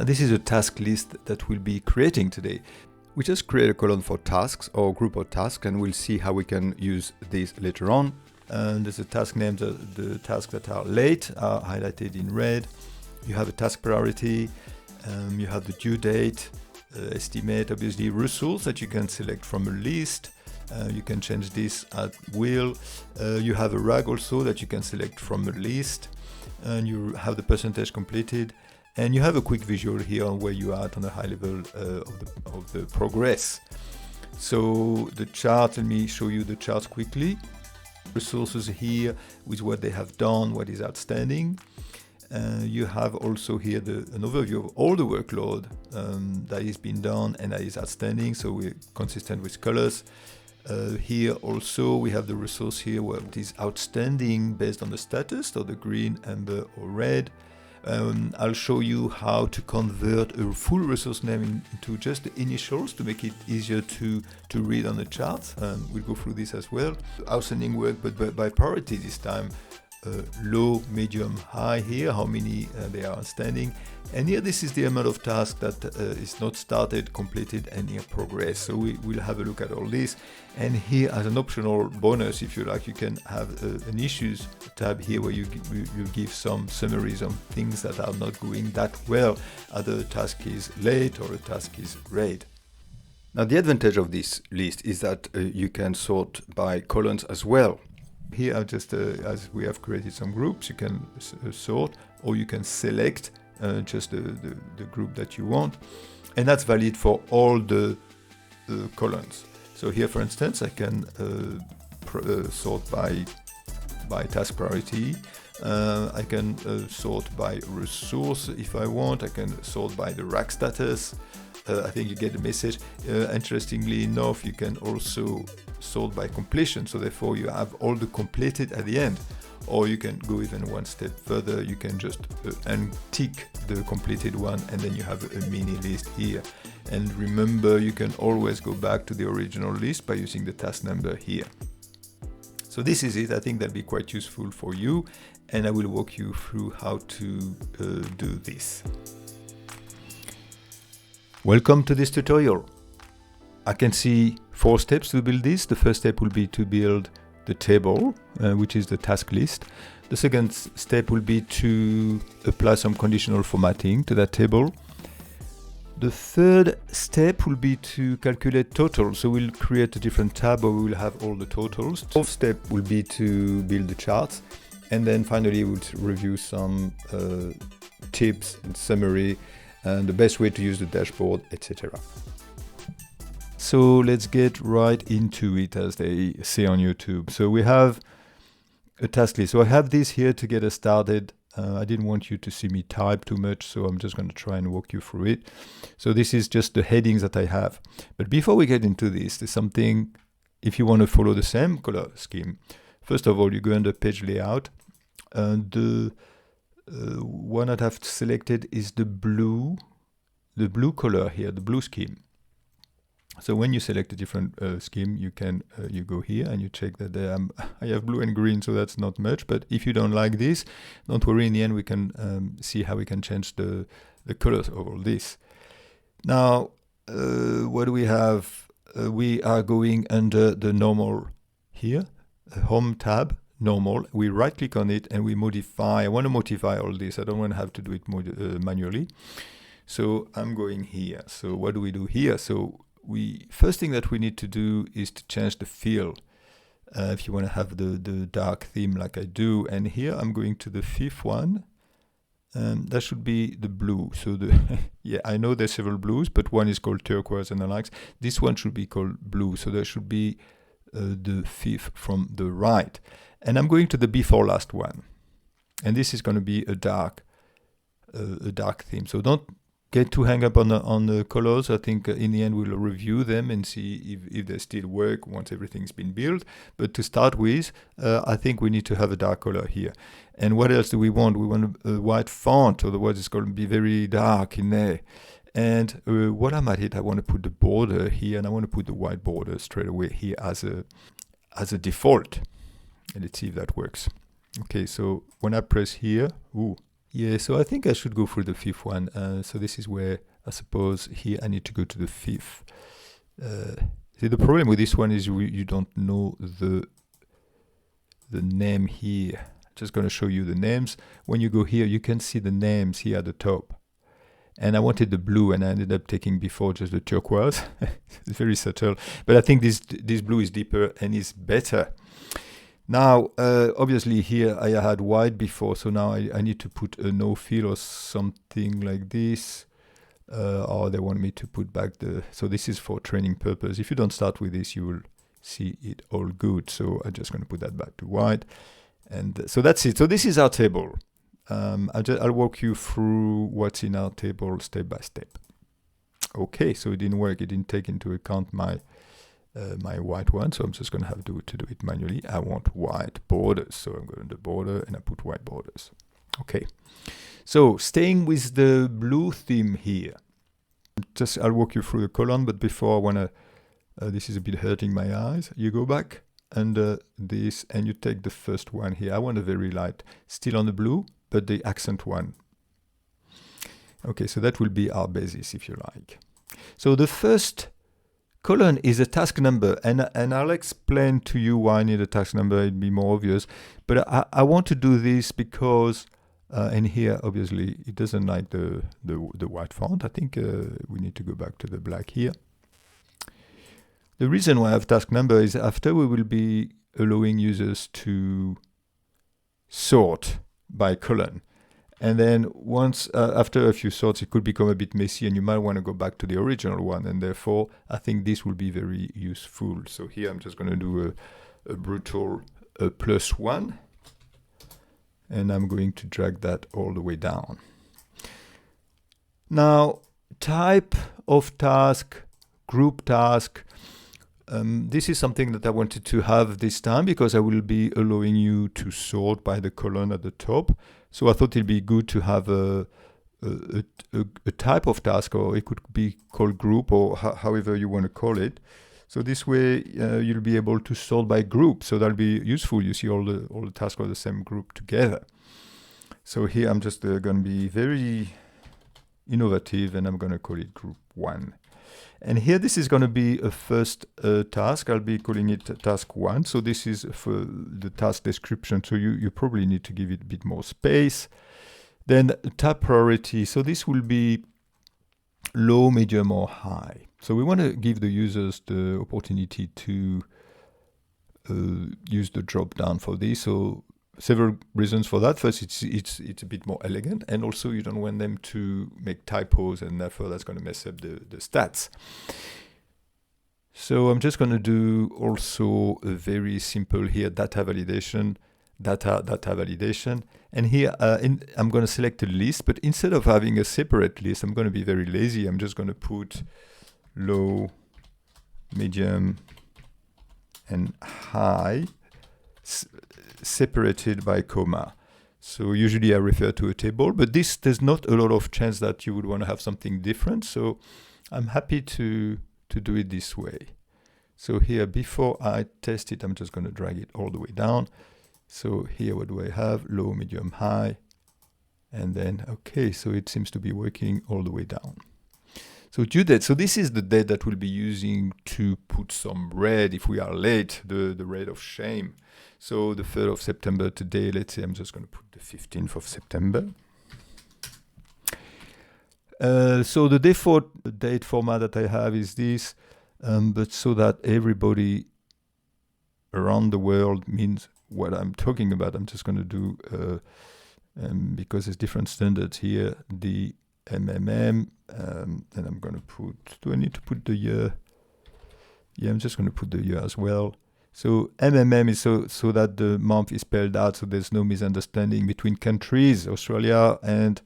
Now this is a task list that we'll be creating today. We just create a column for tasks or group of tasks, and we'll see how we can use this later on. And there's a task name, the tasks that are late are highlighted in red. You have a task priority, you have the due date, estimate, obviously resource that you can select from a list. You can change this at will. You have a RAG also that you can select from a list, and you have the percentage completed, and you have a quick visual here on where you are at on a high level of the progress. So the chart, let me show you the charts quickly. Resources here with what they have done, what is outstanding. You have also here an overview of all the workload that is being done and that is outstanding, so we're consistent with colors. Here also we have the resource here where it is outstanding based on the status, so the green, amber or red. I'll show you how to convert a full resource name into just the initials to make it easier to read on the charts. We'll go through this as well. Outstanding work, but by priority this time. Low, medium, high here, how many they are outstanding. And here this is the amount of tasks that is not started, completed and in progress. So we'll have a look at all this. And here as an optional bonus, if you like, you can have an issues tab here where you give some summaries on things that are not going that well. Either a task is late or a task is great. Now the advantage of this list is that you can sort by columns as well. Here are just, as we have created some groups, you can sort, or you can select just the group that you want. And that's valid for all the columns. So here, for instance, I can sort by task priority. I can sort by resource if I want. I can sort by the RAG status. I think you get the message. Interestingly enough, you can also sort by completion, so therefore you have all the completed at the end. Or you can go even one step further, you can just untick the completed one, and then you have a mini list here. And remember, you can always go back to the original list by using the task number here. So this is it. I think that'll be quite useful for you, and I will walk you through how to do this. Welcome to this tutorial. I can see 4 steps to build this. The first step will be to build the table, which is the task list. The second step will be to apply some conditional formatting to that table. The third step will be to calculate totals. So we'll create a different tab where we will have all the totals. The fourth step will be to build the charts. And then finally we'll review some tips and summary and the best way to use the dashboard, etc. So let's get right into it, as they say on YouTube. So we have a task list. So I have this here to get us started. I didn't want you to see me type too much, so I'm just going to try and walk you through it. So this is just the headings that I have. But before we get into this, there's something, if you want to follow the same color scheme. First of all, you go under page layout. The one that I've selected is the blue color here, the blue scheme. So when you select a different scheme, you can you go here and you check that I have blue and green, so that's not much. But if you don't like this, don't worry. In the end, we can see how we can change the colors of all this. Now, what do we have? We are going under the normal here, home tab. Normal, we right click on it and we modify. I want to modify all this. I don't want to have to do it manually. So I'm going here. So what do we do here? So first thing that we need to do is to change the fill. If you want to have the dark theme like I do. And here I'm going to the 5th one. That should be the blue. So yeah, I know there's several blues, but one is called turquoise and the likes. This one should be called blue. So there should be the 5th from the right. And I'm going to the before last one. And this is going to be a dark theme. So don't get too hung up on the colors. I think in the end we'll review them and see if they still work once everything's been built. But to start with, I think we need to have a dark color here. And what else do we want? We want a white font, otherwise it's going to be very dark in there. And what I'm at it, I want to put the border here, and I want to put the white border straight away here as a default. And let's see if that works. Okay, so when I press here, Yeah, so I think I should go for the fifth one. So this is where I suppose here I need to go to the fifth. See, the problem with this one is you don't know the name here. Just going to show you the names. When you go here, you can see the names here at the top. And I wanted the blue, and I ended up taking before just the turquoise. It's very subtle, but I think this blue is deeper and is better. Now, obviously here I had white before, so now I need to put a no fill or something like this. Or they want me to put back so this is for training purpose. If you don't start with this, you will see it all good. So I'm just going to put that back to white. And so that's it. So this is our table. I'll walk you through what's in our table step by step. Okay, so it didn't work. It didn't take into account my white one, so I'm just going to have to do it manually. I want white borders, so I'm going to the border and I put white borders. Okay, so staying with the blue theme here. I'll walk you through the column, but before I want to, this is a bit hurting my eyes. You go back under this and you take the first one here. I want a very light, still on the blue, but the accent one. Okay, so that will be our basis, if you like. So the first column is a task number, and I'll explain to you why I need a task number. It'd be more obvious, but I want to do this because, and here obviously it doesn't like the white font. I think we need to go back to the black here. The reason why I have task number is after we will be allowing users to sort by column. And then once, after a few sorts, it could become a bit messy and you might want to go back to the original one. And therefore, I think this will be very useful. So here I'm just going to do a brutal +1. And I'm going to drag that all the way down. Now, type of task, group task. This is something that I wanted to have this time because I will be allowing you to sort by the column at the top. So I thought it'd be good to have a type of task, or it could be called group, or however you want to call it. So this way you'll be able to sort by group. So that'll be useful. You see all the tasks of the same group together. So here I'm just going to be very innovative, and I'm going to call it group 1. And here this is going to be a first task. I'll be calling it task 1. So this is for the task description. So you probably need to give it a bit more space. Then tab priority. So this will be low, medium, or high. So we want to give the users the opportunity to use the drop down for this. So several reasons for that. First, it's a bit more elegant, and also you don't want them to make typos, and therefore that's going to mess up the stats. So I'm just going to do also a very simple here data validation, data validation, and here I'm going to select a list, but instead of having a separate list, I'm going to be very lazy. I'm just going to put low, medium, and high, separated by comma. So usually I refer to a table, but there's not a lot of chance that you would want to have something different. So I'm happy to do it this way. So here, before I test it, I'm just going to drag it all the way down. So here, what do I have? Low, medium, high. And then, okay, so it seems to be working all the way down. So due date, so this is the date that we'll be using to put some red if we are late, the red of shame. So the 3rd of September today, let's say I'm just going to put the 15th of September. So the default date format that I have is this, but so that everybody around the world means what I'm talking about, I'm just going to do, because there's different standards here, the MMM, and I'm going to put, do I need to put the year? Yeah, I'm just going to put the year as well. So MMM is so that the month is spelled out, so there's no misunderstanding between countries, Australia and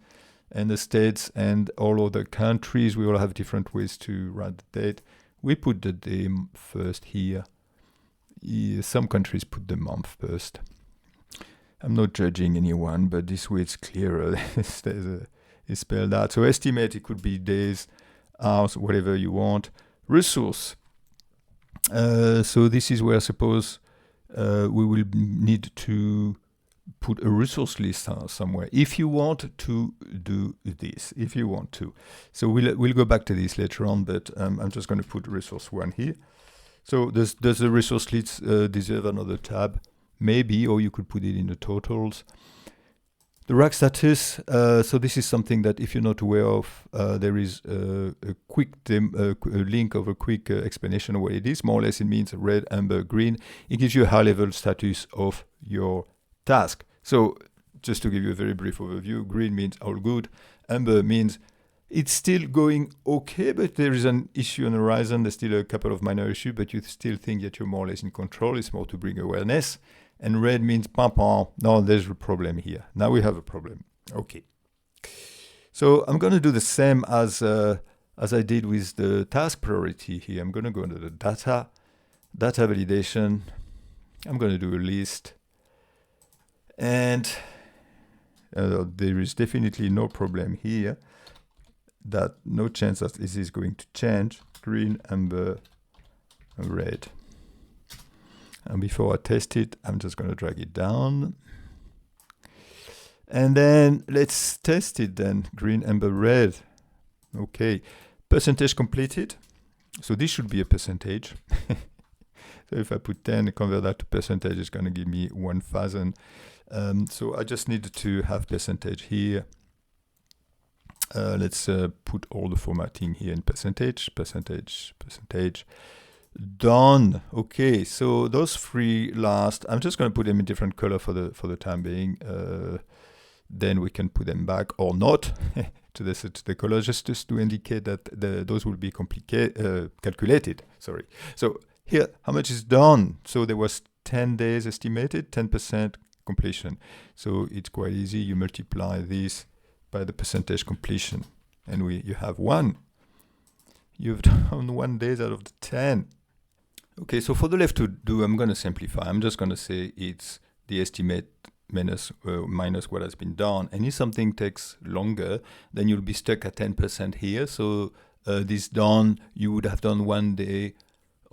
the States and all other countries. We all have different ways to write the date. We put the day first here. Some countries put the month first. I'm not judging anyone, but this way it's clearer. It's spelled out. So estimate, it could be days, hours, whatever you want. Resource. So this is where I suppose we will need to put a resource list somewhere if you want to do this, if you want to. So we'll go back to this later on, but I'm just going to put resource 1 here. So does the resource list deserve another tab? Maybe, or you could put it in the totals. The RAG status, so this is something that if you're not aware of, there is a quick link of a quick explanation of what it is. More or less it means red, amber, green. It gives you a high-level status of your task. So just to give you a very brief overview, green means all good. Amber means it's still going okay, but there is an issue on the horizon. There's still a couple of minor issues, but you still think that you're more or less in control. It's more to bring awareness. And red means pam. No, there's a problem here. Now we have a problem. Okay. So I'm going to do the same as I did with the task priority here. I'm going to go into the data validation. I'm going to do a list. And there is definitely no problem here. No chance that this is going to change. Green, amber, red. And before I test it, I'm just going to drag it down. And then let's test it then. Green, amber, red. Okay. Percentage completed. So this should be a percentage. So if I put 10 and convert that to percentage, it's going to give me 1000. So I just need to have percentage here. Let's put all the formatting here in percentage. Done. Okay, so those 3 last, I'm just going to put them in different color for the time being. Then we can put them back or not to the color, just to indicate that those will be calculated. Sorry. So here, how much is done? So there was 10 days estimated, 10% completion. So it's quite easy. You multiply this by the percentage completion, and you have 1. You've done 1 day out of the 10. Okay, so for the left to do, I'm going to simplify. I'm just going to say it's the estimate minus what has been done. And if something takes longer, then you'll be stuck at 10% here. So this done, you would have done 1 day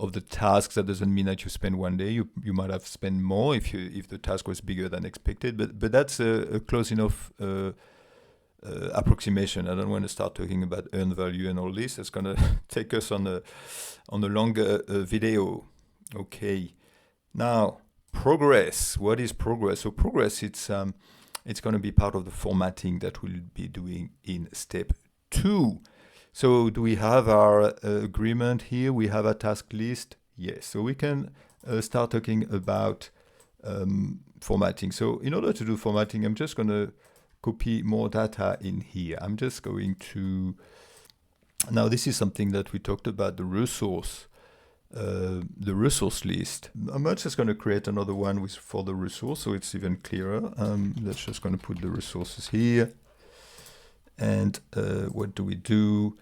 of the task. That doesn't mean that you spend 1 day. You might have spent more if the task was bigger than expected. But that's a close enough approximation. I don't want to start talking about earned value and all this. It's going to take us on a longer video. Okay. Now, progress. What is progress? So progress, it's going to be part of the formatting that we'll be doing in step 2. So do we have our agreement here? We have a task list. Yes. So we can start talking about formatting. So in order to do formatting, I'm just going to copy more data in here. I'm just going to, now this is something that we talked about, the resource list. I'm just going to create another one for the resource, so it's even clearer. That's just going to put the resources here. And what do we do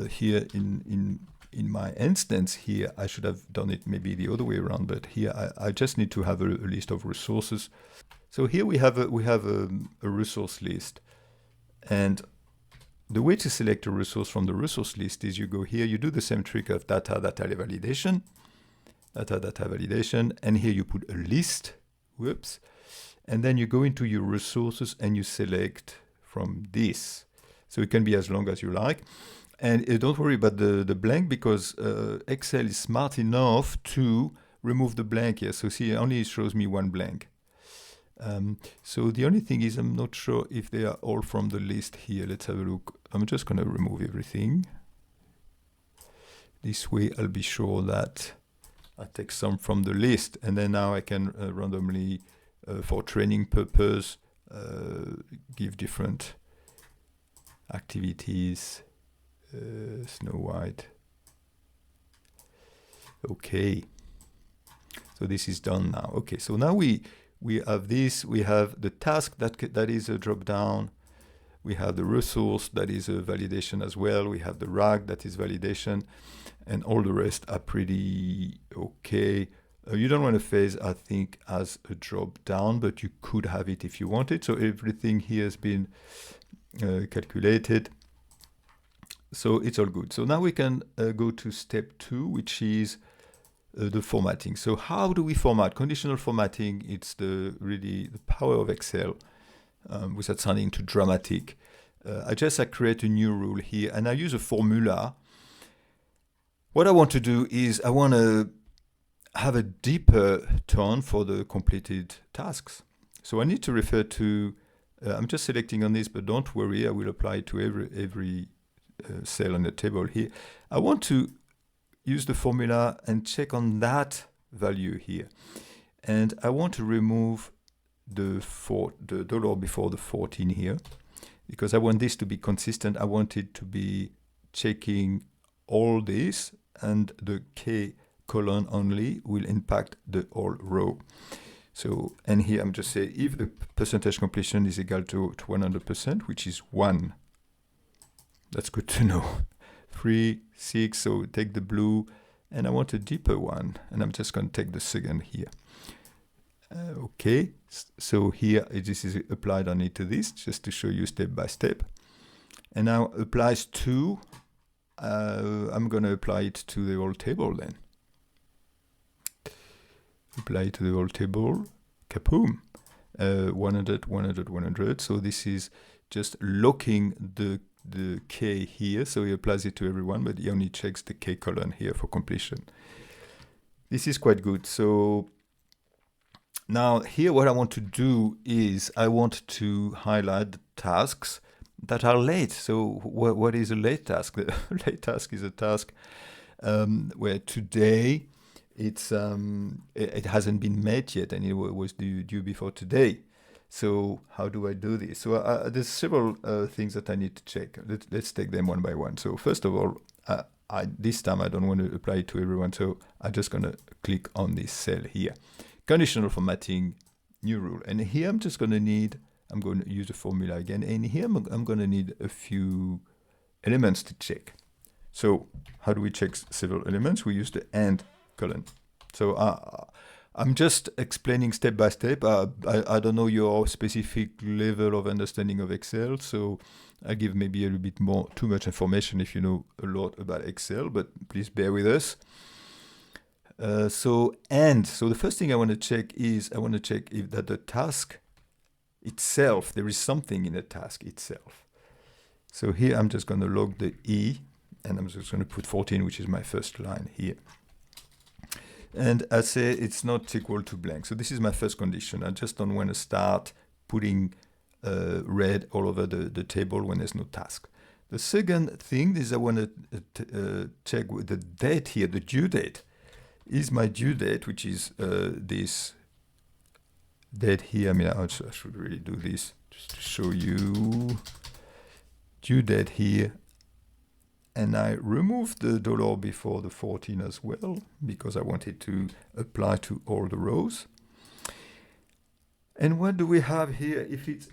here in my instance here? I should have done it maybe the other way around, but here I just need to have a list of resources. So here we have a resource list, and the way to select a resource from the resource list is you go here, you do the same trick of data validation, and here you put a list, whoops, and then you go into your resources and you select from this. So it can be as long as you like. And don't worry about the blank, because Excel is smart enough to remove the blank here. So see, it only shows me 1 blank. So the only thing is I'm not sure if they are all from the list here. Let's have a look. I'm just going to remove everything. This way I'll be sure that I take some from the list, and then now I can randomly, for training purpose, give different activities. Snow White. Okay. So this is done now. Okay, so now we have this, we have the task that is a drop down, we have the resource that is a validation as well, we have the RAG that is validation, and all the rest are pretty okay. You don't want to phase, I think, as a drop down, but you could have it if you wanted. So everything here has been calculated. So it's all good. So now we can go to step 2, which is the formatting. So how do we format? Conditional formatting, it's really the power of Excel, without sounding too dramatic. I create a new rule here, and I use a formula. What I want to do is I want to have a deeper tone for the completed tasks. So I need to refer to, I'm just selecting on this, but don't worry, I will apply it to every cell on the table here. I want to use the formula and check on that value here. And I want to remove the dollar before the 14 here, because I want this to be consistent. I want it to be checking all this, and the K colon only will impact the whole row. So, and here I'm just saying if the percentage completion is equal to 100%, which is 1. That's good to know. 3, 6, so take the blue, and I want a deeper one, and I'm just going to take the second here. Okay, so here this is applied only to this, just to show you step by step. And now applies to, I'm going to apply it to the whole table then. Apply it to the whole table, kaboom, 100, 100, 100. So this is just locking the K here, so he applies it to everyone, but he only checks the K colon here for completion. This is quite good. So now here what I want to do is I want to highlight the tasks that are late. So what is a late task? A late task is a task where today it hasn't been met yet, and it was due before today. So how do I do this? So there's several things that I need to check. Let's take them one by one. So first of all, this time I don't want to apply it to everyone, so I'm just going to click on this cell here. Conditional formatting, new rule. And here I'm just going to need, I'm going to use the formula again, and here I'm going to need a few elements to check. So how do we check several elements? We use the AND colon. So I'm just explaining step by step. I don't know your specific level of understanding of Excel, so I give maybe a little bit more, too much information if you know a lot about Excel, but please bear with us. So the first thing I want to check is, I want to check if that the task itself, there is something in the task itself. So here I'm just going to log the E, and I'm just going to put 14, which is my first line here. And I say it's not equal to blank. So this is my first condition. I just don't want to start putting red all over the table when there's no task. The second thing is I want to check with the date here, the due date. Is my due date, which is this date here. I mean, I should really do this just to show you. Due date here. And I remove the dollar before the 14 as well, because I want it to apply to all the rows. And what do we have here? If it's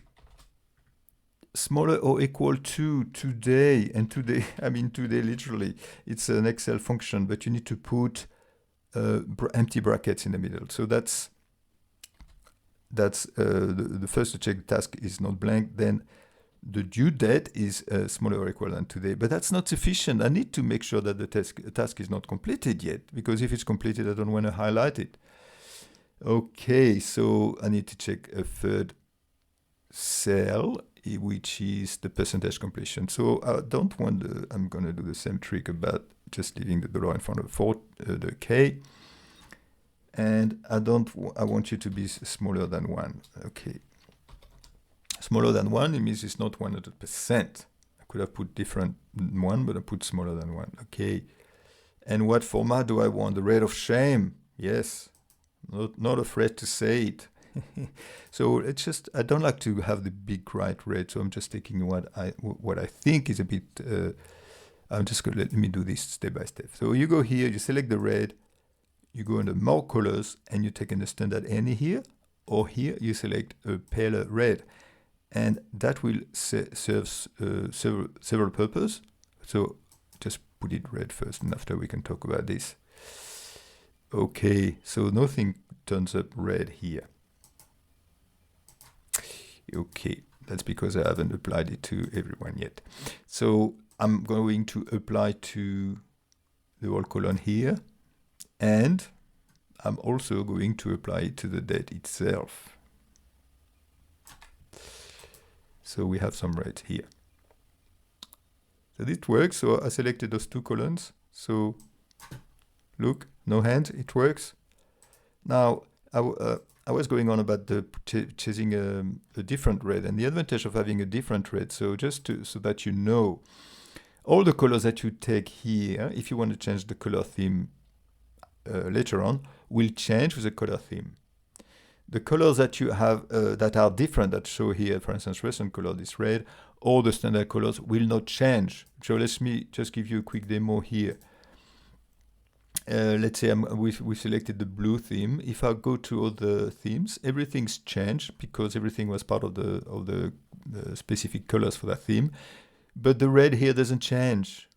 smaller or equal to today, and today, I mean today literally, it's an Excel function, but you need to put empty brackets in the middle. So that's the first to check the task is not blank, then the due date is smaller or equal than today, but that's not sufficient. I need to make sure that the task is not completed yet, because if it's completed, I don't want to highlight it. Okay, so I need to check a third cell, which is the percentage completion. So I don't want I'm going to do the same trick about just leaving the dollar in front of the K. And I want you to be smaller than 1. Okay. Smaller than 1, it means it's not 100%. I could have put different 1, but I put smaller than 1. Okay. And what format do I want? The rate of shame. Yes. Not afraid to say it. So it's just, I don't like to have the big right rate, so I'm just taking what I think is a bit, I'm just going to let me do this step by step. So you go here, you select the red, you go under more colors, and you take in the standard any here, or here you select a paler red. And that will serve several purposes. So just put it red first, and after we can talk about this. Okay, so nothing turns up red here. Okay, that's because I haven't applied it to everyone yet. So I'm going to apply to the whole column here. And I'm also going to apply it to the date itself. So we have some red here. So this works. So I selected those two columns. So look, no hand, it works. Now, I was going on about the choosing a different red and the advantage of having a different red. So just so that you know, all the colors that you take here, if you want to change the color theme later on, will change with the color theme. The colors that you have that are different, that show here, for instance, recent color, this red, all the standard colors will not change. So let me just give you a quick demo here. Let's say we selected the blue theme. If I go to all the themes, everything's changed because everything was part of the specific colors for that theme. But the red here doesn't change.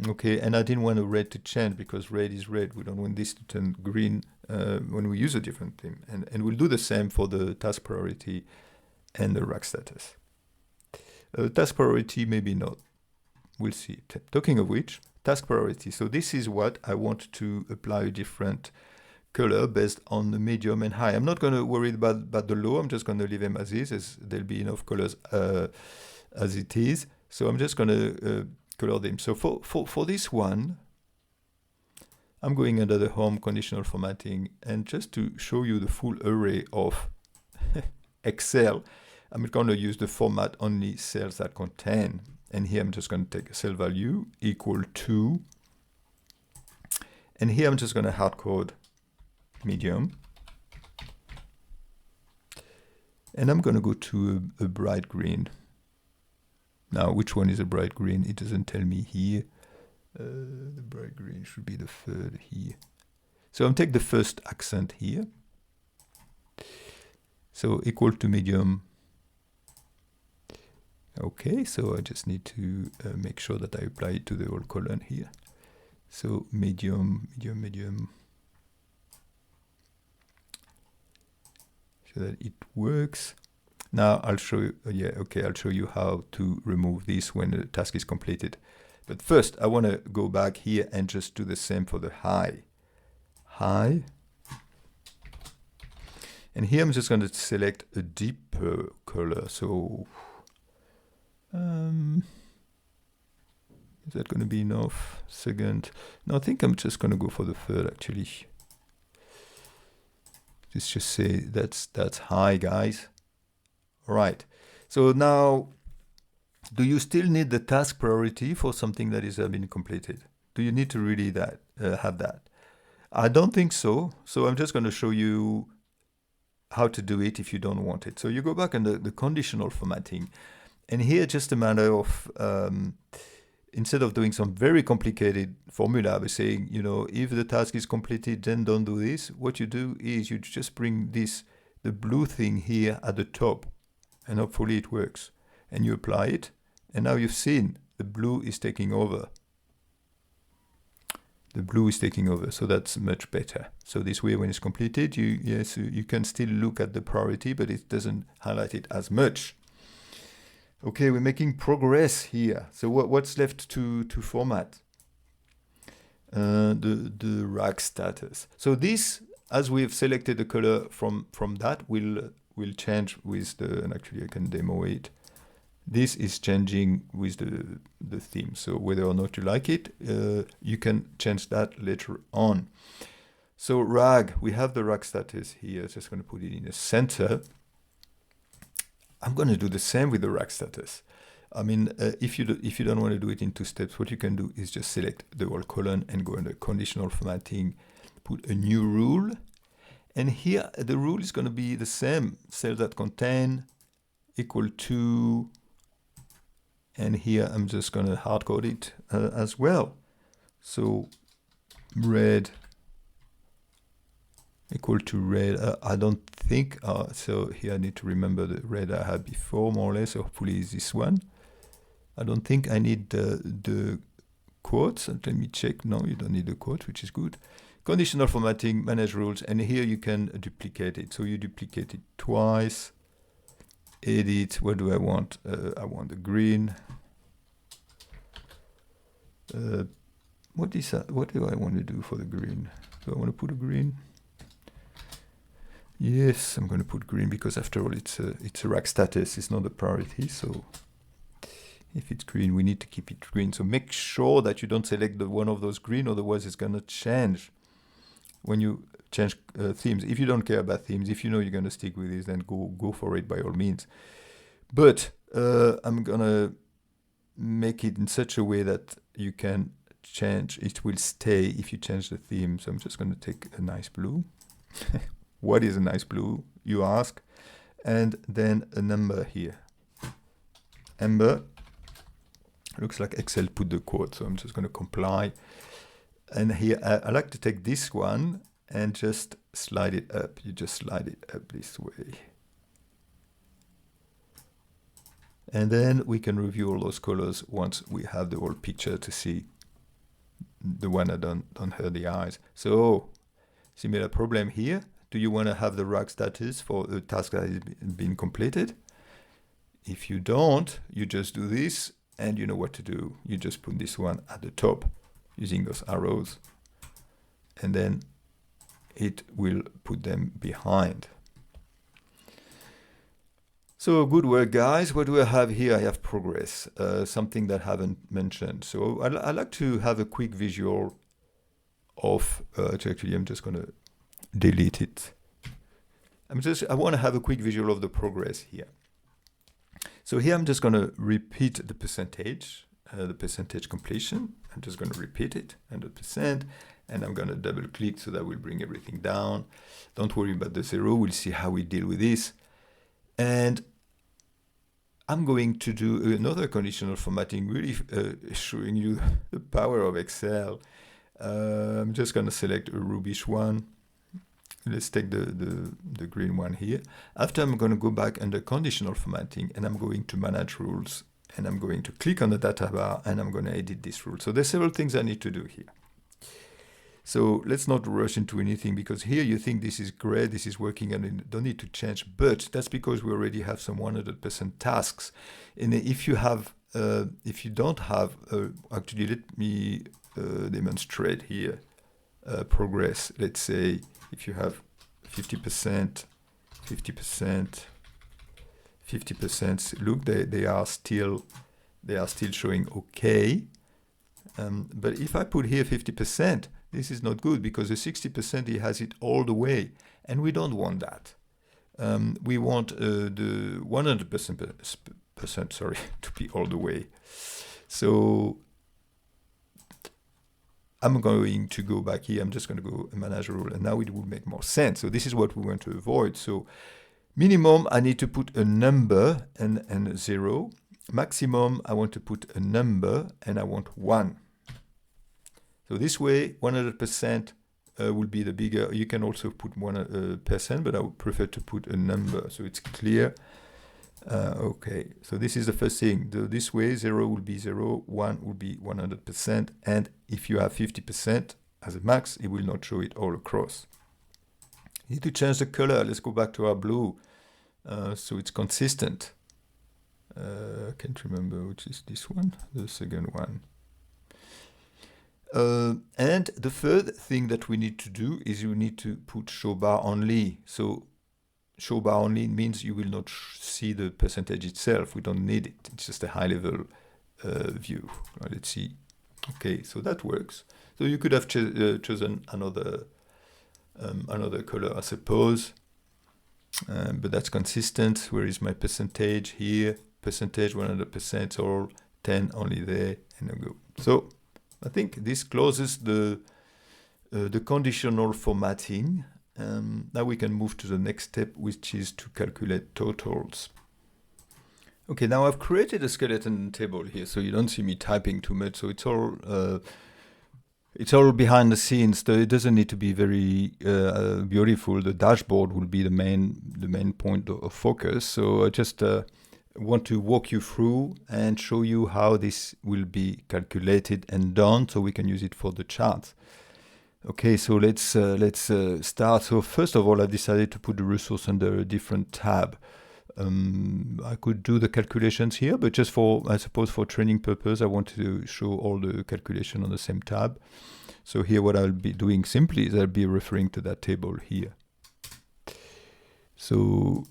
Okay, and I didn't want the red to change because red is red. We don't want this to turn green when we use a different theme. And we'll do the same for the task priority and the rack status. Task priority, maybe not. We'll see. Talking of which, task priority. So this is what I want to apply a different color based on the medium and high. I'm not going to worry about the low. I'm just going to leave them as is, as there'll be enough colors as it is. So I'm just going to color them. So for this one, I'm going under the home conditional formatting, and just to show you the full array of Excel, I'm going to use the format only cells that contain. And here I'm just going to take a cell value equal to, and here I'm just going to hard code medium. And I'm going to go to a bright green. Now, which one is a bright green? It doesn't tell me here. The bright green should be the third here. So I'll take the first accent here. So equal to medium. Okay, so I just need to make sure that I apply it to the whole column here. So medium, medium, medium. So that it works. Now I'll show you, I'll show you how to remove this when the task is completed. But first, I want to go back here and just do the same for the high. High. And here I'm just going to select a deeper color. So, is that going to be enough? Second. No, I think I'm just going to go for the third, actually. Let's just say that's high, guys. All right. So now, do you still need the task priority for something that is been completed? Do you need to really have that? I don't think so. So I'm just going to show you how to do it if you don't want it. So you go back and the conditional formatting. And here, just a matter of, instead of doing some very complicated formula by saying, you know, if the task is completed, then don't do this. What you do is you just bring the blue thing here at the top, and hopefully it works. And you apply it, and now you've seen the blue is taking over. The blue is taking over, so that's much better. So this way, when it's completed, you can still look at the priority, but it doesn't highlight it as much. Okay, we're making progress here. So what's left to format? The rack status. So this, as we've selected the color from that, will change with and actually I can demo it. This is changing with the theme. So whether or not you like it, you can change that later on. So rag, we have the rack status here. Just going to put it in the center. I'm going to do the same with the rack status. I mean, if you don't want to do it in 2 steps, what you can do is just select the whole column and go under conditional formatting, put a new rule. And here, the rule is going to be the same. Cells that contain equal to, and here I'm just going to hard code it as well. So red equal to red. I don't think, so here I need to remember the red I had before, more or less. So hopefully it's this one. I don't think I need the quotes. Let me check. No, you don't need the quote, which is good. Conditional formatting, manage rules, and here you can duplicate it. So you duplicate it twice. Edit, what do I want? I want the green. what do I want to do for the green? Do I want to put a green? Yes, I'm going to put green because after all it's a rack status, it's not a priority. So if it's green, we need to keep it green. So make sure that you don't select one of those green, otherwise it's going to change when you change themes. If you don't care about themes, if you know you're going to stick with this, then go for it by all means. But I'm going to make it in such a way that you can change, it will stay if you change the theme. So I'm just going to take a nice blue. What is a nice blue, you ask? And then a number here. Amber. Looks like Excel put the quote, so I'm just going to comply. And here I like to take this one and just slide it up. You just slide it up this way. And then we can review all those colors once we have the whole picture to see the one that don't hurt the eyes. So similar problem here. Do you want to have the rack status for the task that has been completed? If you don't, you just do this and you know what to do. You just put this one at the top using those arrows, and then it will put them behind. So good work, guys. What do I have here? I have progress, something that I haven't mentioned. So I like to have a quick visual of, actually I'm just going to delete it. I want to have a quick visual of the progress here. So here I'm just going to repeat the percentage completion. I'm just going to repeat it, 100%, and I'm going to double click so that will bring everything down. Don't worry about the 0, we'll see how we deal with this. And I'm going to do another conditional formatting, really showing you the power of Excel. I'm just going to select a rubish one. Let's take the green one here. After, I'm going to go back under conditional formatting, and I'm going to manage rules, and I'm going to click on the data bar, and I'm going to edit this rule. So there's several things I need to do here. So let's not rush into anything, because here you think this is great, this is working, and you don't need to change. But that's because we already have some 100% tasks. And if you have, if you don't have, actually let me demonstrate here progress. Let's say if you have 50%, 50%, 50%, look, they are still showing okay. But if I put here 50%, this is not good, because the 60% he has it all the way, and we don't want that. We want the 100% sorry, to be all the way. So I'm going to go back here. I'm just going to go manage rule, and now it will make more sense. So this is what we want to avoid. So minimum, I need to put a number and a 0. Maximum, I want to put a number and I want 1. So this way, 100% will be the bigger. You can also put 1%, but I would prefer to put a number so it's clear. Okay, so this is the first thing. This way, 0 will be 0, 1 will be 100%, and if you have 50% as a max, it will not show it all across. You need to change the color. Let's go back to our blue, so it's consistent. I can't remember which is this one, the second one. And the third thing that we need to do is you need to put show bar only. So show bar only means you will not see the percentage itself. We don't need it. It's just a high level view. Let's see. Okay, so that works. So you could have chosen another color, I suppose. But that's consistent. Where is my percentage here? Percentage 100%, or 10 only there, and I go. So I think this closes the conditional formatting. Now we can move to the next step, which is to calculate totals. Okay, now I've created a skeleton table here, so you don't see me typing too much. So it's all behind the scenes. It doesn't need to be very beautiful. The dashboard will be the main point of focus. So I just want to walk you through and show you how this will be calculated and done, so we can use it for the chart. Okay, so let's start. So first of all, I decided to put the resource under a different tab. I could do the calculations here, but just for, I suppose for training purpose, I want to show all the calculation on the same tab. So here what I'll be doing simply is I'll be referring to that table here. So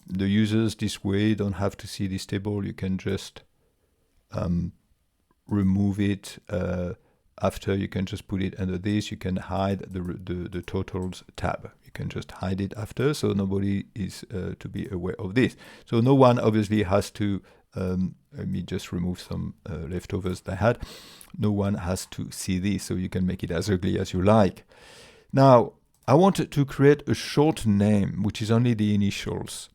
the users this way don't have to see this table. You can just remove it after. You can just put it under this. You can hide the totals tab. You can just hide it after, so nobody is to be aware of this. So no one obviously has to, let me just remove some leftovers that I had. No one has to see this, so you can make it as ugly as you like. Now, I wanted to create a short name, which is only the initials.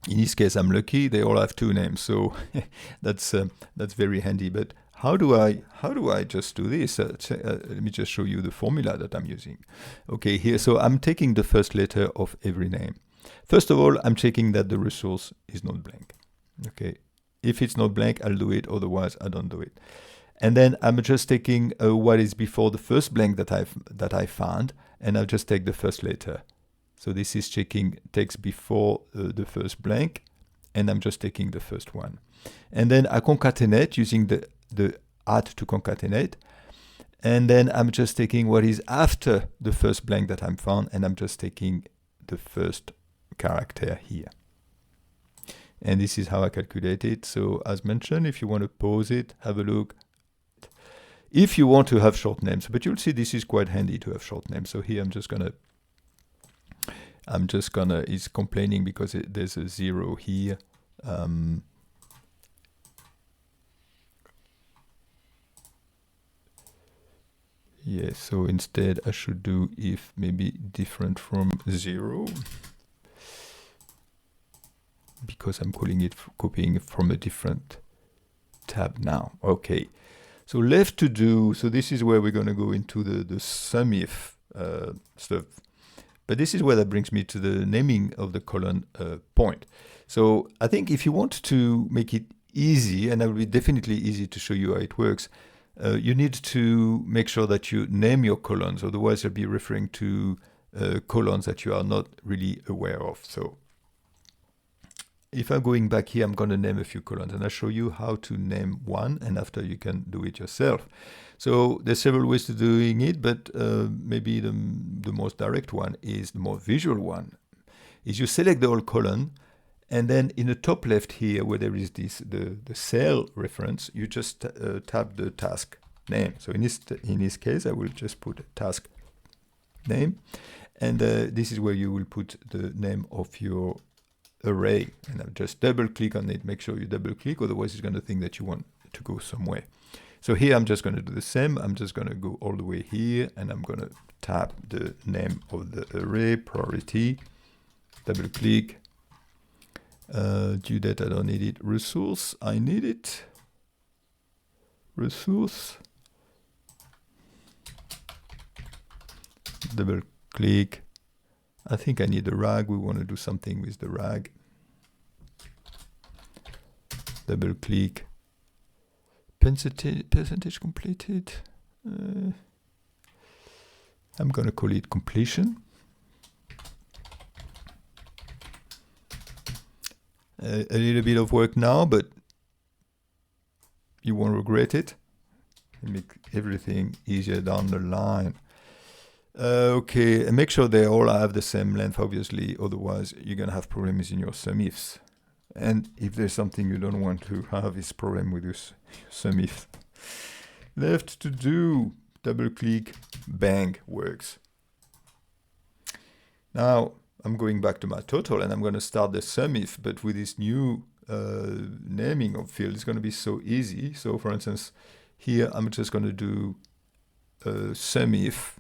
In this case, I'm lucky, they all have 2 names, so that's very handy. But how do I just do this? Let me just show you the formula that I'm using. Okay, here, so I'm taking the first letter of every name. First of all, I'm checking that the resource is not blank. Okay, if it's not blank, I'll do it, otherwise I don't do it. And then I'm just taking what is before the first blank that I found, and I'll just take the first letter. So this is checking text before the first blank, and I'm just taking the first one. And then I concatenate using the @ to concatenate. And then I'm just taking what is after the first blank that I'm found, and I'm just taking the first character here. And this is how I calculate it. So as mentioned, if you want to pause it, have a look. If you want to have short names, but you'll see this is quite handy to have short names. So here I'm just gonna, it's complaining because there's a 0 here. Yeah, so instead I should do if maybe different from 0, because I'm calling it copying from a different tab now. Okay, so left to do, so this is where we're going to go into the SUMIF stuff. But this is where that brings me to the naming of the colon point. So I think if you want to make it easy, and it will be definitely easy to show you how it works, you need to make sure that you name your columns, otherwise you'll be referring to columns that you are not really aware of. So if I'm going back here, I'm going to name a few columns, and I'll show you how to name one, and after you can do it yourself. So there's several ways to doing it, but maybe the most direct one is the more visual one, is you select the whole column, and then in the top left here, where there is this the cell reference, you just tap the task name. So in this case, I will just put task name, and this is where you will put the name of your array. And I'll just double click on it. Make sure you double click, otherwise it's going to think that you want to go somewhere. So here I'm just going to do the same. I'm just going to go all the way here, and I'm going to tap the name of the array, priority, double click. Due date, I don't need it. Resource, I need it. Resource. Double click. I think I need the rag. We want to do something with the rag. Double click. Percentage completed. I'm going to call it completion. A little bit of work now, but you won't regret it. Make everything easier down the line. Okay, and make sure they all have the same length, obviously, otherwise you're going to have problems in your SUMIFs. And if there's something you don't want to have, is problem with your SUMIF. Left to do, double click, bang, works. Now, I'm going back to my total, and I'm going to start the SUMIF, but with this new naming of field, it's going to be so easy. So for instance, here I'm just going to do SUMIF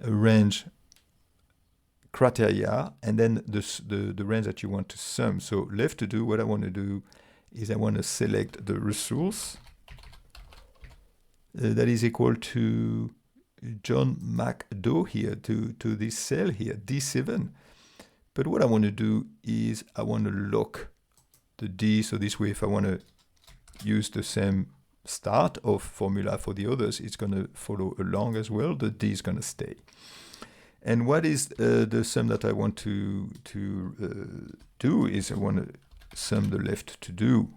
range criteria, and then the range that you want to sum. So left to do, what I want to do is I want to select the resource that is equal to John McDough here, to this cell here, D7. But what I want to do is I want to lock the D, so this way if I want to use the same start of formula for the others, it's going to follow along as well. The D is going to stay. And what is the sum that I want to do is I want to sum the left to do.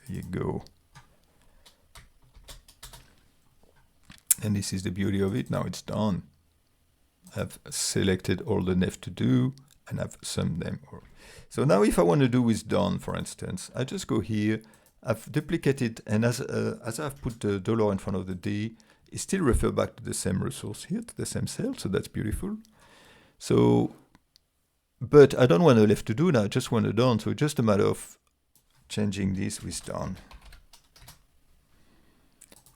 There you go. And this is the beauty of it. Now it's done. I've selected all the left to do and I've summed them. So now if I want to do with done, for instance, I just go here. I've duplicated, and as I've put the dollar in front of the D, it still refers back to the same resource here, to the same cell, so that's beautiful. So, but I don't want the left to do now, I just want a done, so it's just a matter of changing this with done.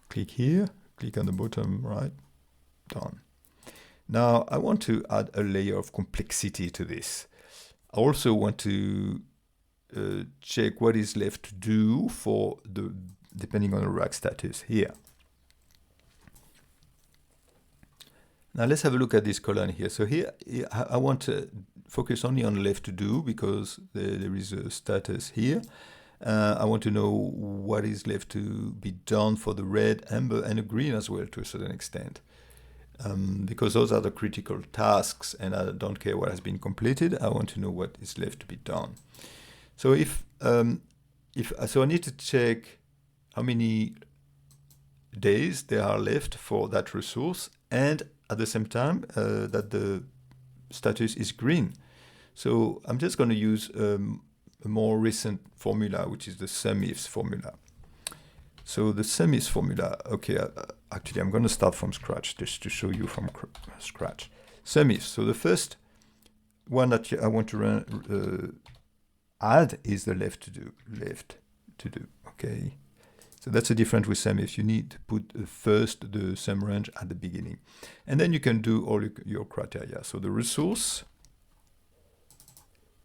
Click here, click on the bottom right, done. Now I want to add a layer of complexity to this. I also want to check what is left to do for the, depending on the RAG status here. Now let's have a look at this column here. So here I want to focus only on left to do because there is a status here. I want to know what is left to be done for the red, amber, and the green as well to a certain extent. Because those are the critical tasks and I don't care what has been completed. I want to know what is left to be done. So so I need to check how many days there are left for that resource, and at the same time that the status is green. So I'm just going to use a more recent formula, which is the SUMIFS formula. So the SUMIFS formula, okay, actually I'm going to start from scratch just to show you from scratch. SUMIFS, so the first one that I want to add is the left to do, okay? So that's the difference with SUMIFS. You need to put first the sum range at the beginning. And then you can do all your criteria. So the resource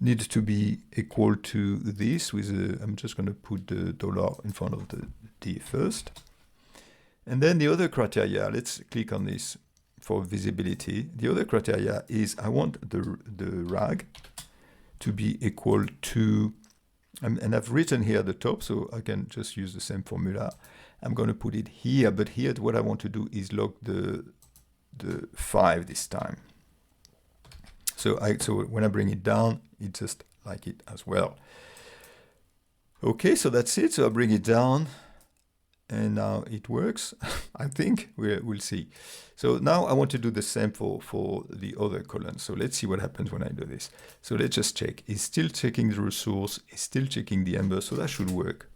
needs to be equal to this with I'm just going to put the dollar in front of the D first. And then the other criteria, let's click on this for visibility. The other criteria is I want the RAG to be equal to, and I've written here at the top, so I can just use the same formula. I'm going to put it here, but here what I want to do is log the 5 this time. So when I bring it down, it's just like it as well. Okay, so that's it. So I bring it down, and now it works. I think we'll see. So now I want to do the same for the other column. So let's see what happens when I do this. So let's just check. It's still checking the resource. It's still checking the amber. So that should work.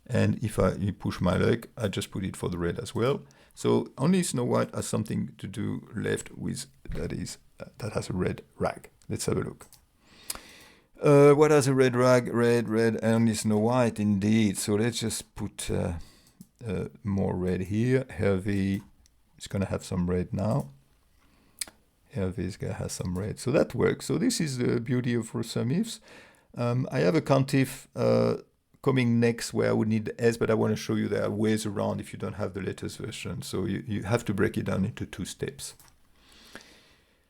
And if you push my luck, I just put it for the red as well. So only Snow White has something to do left with that has a red rag. Let's have a look. What has a red rag? Red, and only Snow White indeed. So let's just put more red here. 𝐏𝐫𝐸 is going to have some red now. 𝐏𝐫𝐸 is going to have some red. So that works. So this is the beauty of SUMIFS. I have a COUNTIF coming next where I would need the S, but I want to show you there are ways around if you don't have the latest version. So you have to break it down into 2 steps.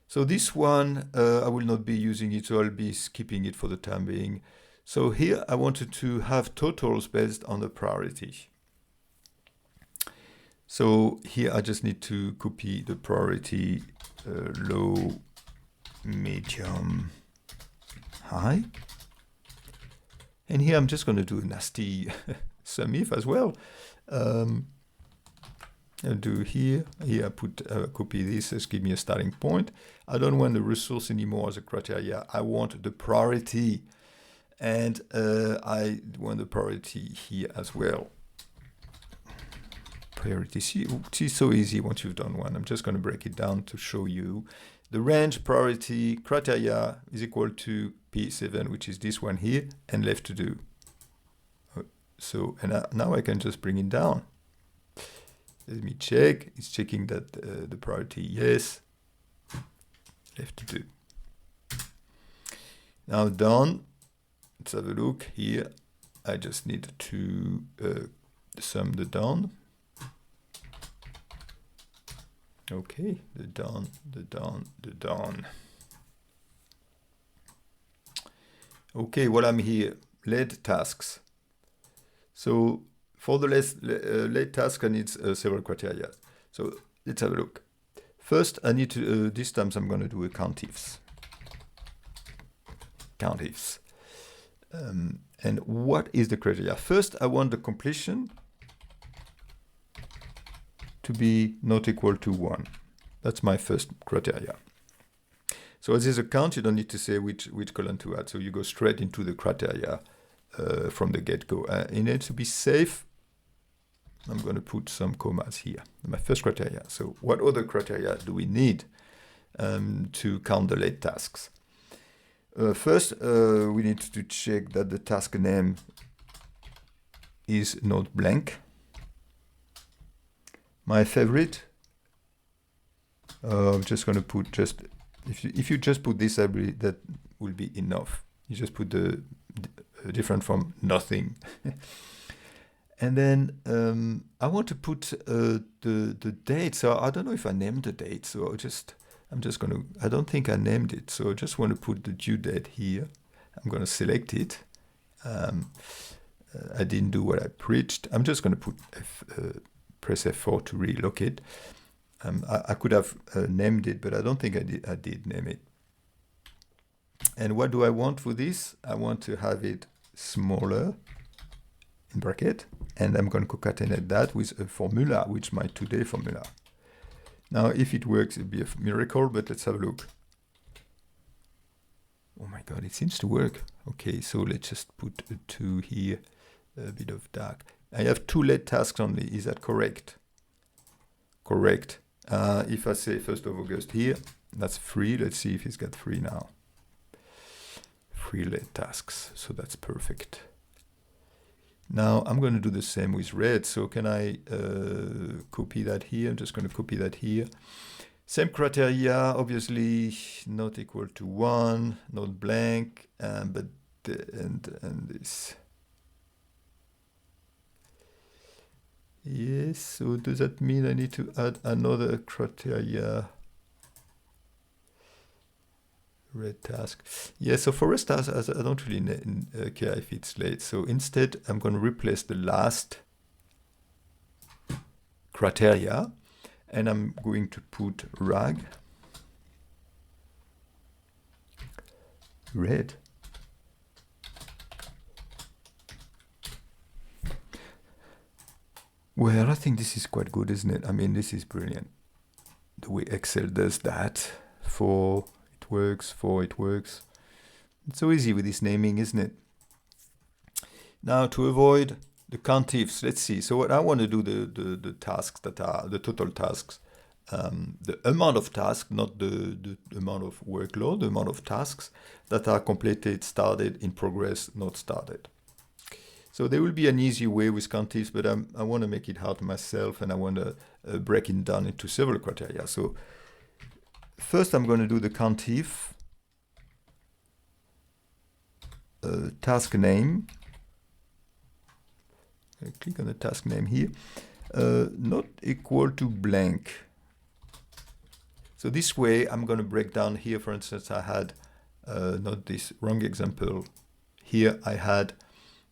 So this one, I will not be using it, so I'll be skipping it for the time being. So here I wanted to have totals based on the priority. So here I just need to copy the priority low, medium, high. And here I'm just going to do a nasty SUMIF as well. I'll do here I put copy this, just give me a starting point. I don't want the resource anymore as a criteria. I want the priority, and I want the priority here as well. Priority, see, it's so easy once you've done one. I'm just going to break it down to show you. The range priority criteria is equal to P7, which is this one here, and left to do. So, and now I can just bring it down. Let me check. It's checking that the priority, yes. Left to do. Now done. Let's have a look here. I just need to sum the done. Okay, the done. Okay, while I'm here, lead tasks. So for the lead task, I need several criteria. So let's have a look. First, I need to, this time I'm going to do a 𝐾𝐽𝑒𝑓s. 𝐾𝐽𝑒𝑓s. And what is the criteria? First, I want the completion to be not equal to 1. That's my first criteria. So as is a count, you don't need to say which column to add. So you go straight into the criteria from the get-go. In order to be safe, I'm going to put some commas here. My first criteria. So what other criteria do we need to count the late tasks? First, we need to check that the task name is not blank. My favorite, I'm just going to put just, if you just put this, that will be enough. You just put the different from nothing. And then I want to put the date. So I don't know if I named the date. So I'm just going to, I don't think I named it. So I just want to put the due date here. I'm going to select it. I didn't do what I preached. I'm just going to put press F4 to relocate. I could have named it, but I don't think I did name it. And what do I want for this? I want to have it smaller in bracket, and I'm going to concatenate that with a formula, which is my today formula. Now, if it works, it'd be a miracle, but let's have a look. Oh my God, it seems to work. Okay, so let's just put a 2 here, a bit of dark. I have 2 late tasks only. Is that correct? Correct. If I say 1st of August here, that's 3. Let's see if it's got 3 now. 3 late tasks, so that's perfect. Now I'm going to do the same with red. So can I copy that here? I'm just going to copy that here. Same criteria, obviously not equal to 1, not blank, but and this. Yes, so does that mean I need to add another criteria? Red task. Yeah, so for rest task, I don't really care if it's late. So instead, I'm going to replace the last criteria, and I'm going to put rag red. Well, I think this is quite good, isn't it? I mean, this is brilliant. The way Excel does that. For it works, for it works. It's so easy with this naming, isn't it? Now, to avoid the 𝐾𝐽𝑒𝑓s, let's see. So what I want to do, the tasks that are, the total tasks, the amount of tasks, not the amount of workload, the amount of tasks that are completed, started, in progress, not started. So there will be an easy way with 𝐾𝐽𝑒𝑓s, but I want to make it hard myself, and I want to break it down into several criteria. So first I'm going to do the 𝐾𝐽𝑒𝑓 task name. I click on the task name here, not equal to blank. So this way I'm going to break down here, for instance, I had, not this wrong example, here I had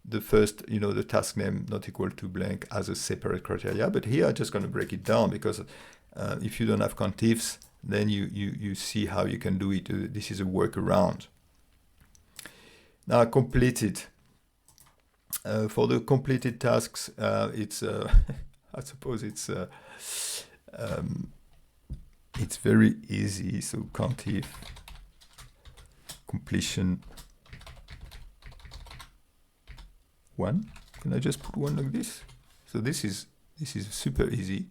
the first, the task name not equal to blank as a separate criteria, but here I'm just going to break it down because if you don't have 𝐾𝐽𝑒𝑓s, then you see how you can do it. This is a workaround. Now completed. For the completed tasks, it's I suppose it's very easy. So 𝐾𝐽𝑒𝑓 completion 1. Can I just put 1 like this? So this is super easy.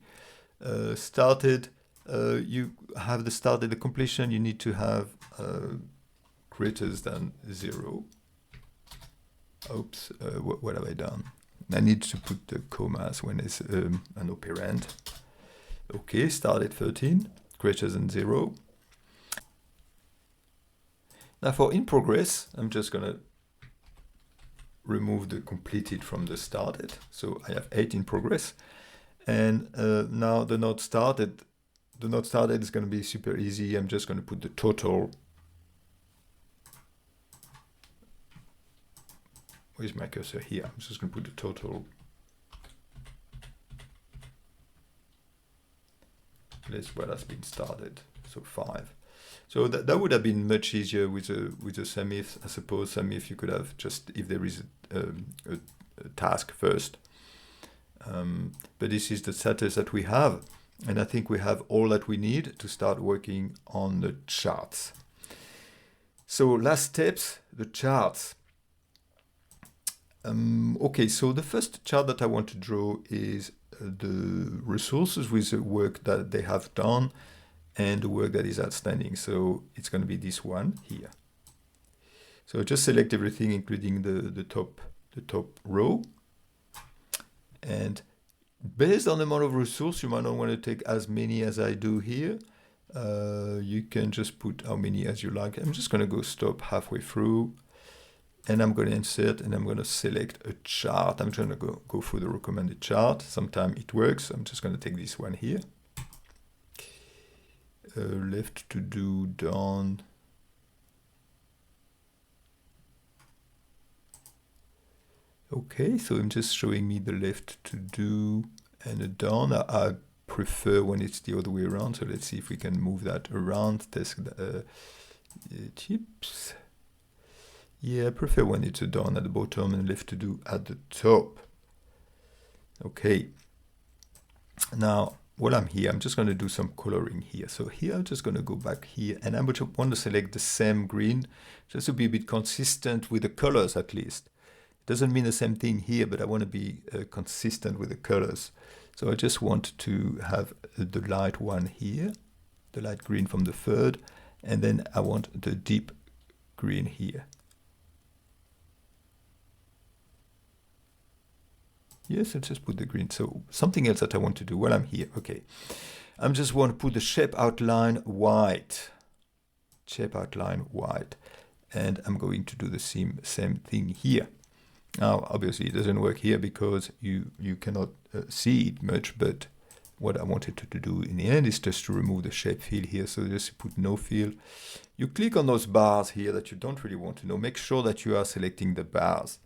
Started. You have the started, the completion. You need to have greater than 0. Oops, what have I done? I need to put the commas when it's an operand. Okay, started 13, greater than 0. Now for in progress, I'm just going to remove the completed from the started. So I have 8 in progress. And now the not started. The not started is going to be super easy. I'm just going to put the total. Where's my cursor here? I'm just going to put the total less what has been started. So 5. So that would have been much easier with a 𝐏. I suppose 𝐏 you could have just, if there is a task first. But this is the status that we have. And I think we have all that we need to start working on the charts. So last steps, the charts. Okay, so the first chart that I want to draw is the resources with the work that they have done and the work that is outstanding. So it's going to be this one here. So just select everything, including the top row. And based on the amount of resource, you might not want to take as many as I do here. You can just put how many as you like. I'm just going to go stop halfway through. And I'm going to insert and I'm going to select a chart. I'm trying to go through the recommended chart. Sometimes it works. I'm just going to take this one here. Left to do, done. Okay, so I'm just showing me the left to do and a done. I prefer when it's the other way around. So let's see if we can move that around. Test tips. Yeah, I prefer when it's a done at the bottom and left to do at the top. Okay. Now, while I'm here, I'm just going to do some coloring here. So here, I'm just going to go back here and I want to select the same green just to be a bit consistent with the colors at least. It doesn't mean the same thing here, but I want to be consistent with the colors. So I just want to have the light one here, the light green from the third, and then I want the deep green here. Yes, I'll just put the green. So something else that I want to do while I'm here. Okay, I just want to put the shape outline white. Shape outline white. And I'm going to do the same thing here. Now, obviously, it doesn't work here because you cannot see it much. But what I wanted to do in the end is just to remove the shape fill here. So just put no fill. You click on those bars here that you don't really want to know. Make sure that you are selecting the bars.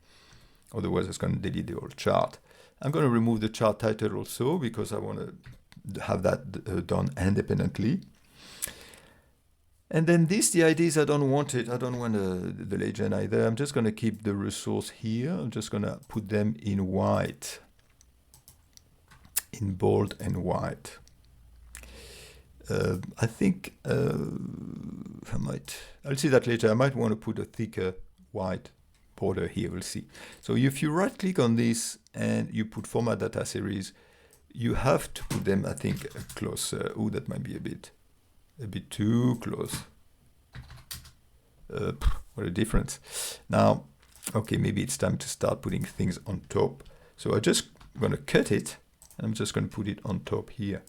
Otherwise, it's going to delete the whole chart. I'm going to remove the chart title also because I want to have that done independently. And then the idea is I don't want it. I don't want the legend either. I'm just going to keep the resource here. I'm just going to put them in white, in bold and white. I think I'll see that later. I might want to put a thicker white border here, we'll see. So if you right click on this and you put format data series, you have to put them, I think, closer. Oh, that might be a bit too close. What a difference. Now, okay, maybe it's time to start putting things on top. So I'm just going to cut it. And I'm just going to put it on top here.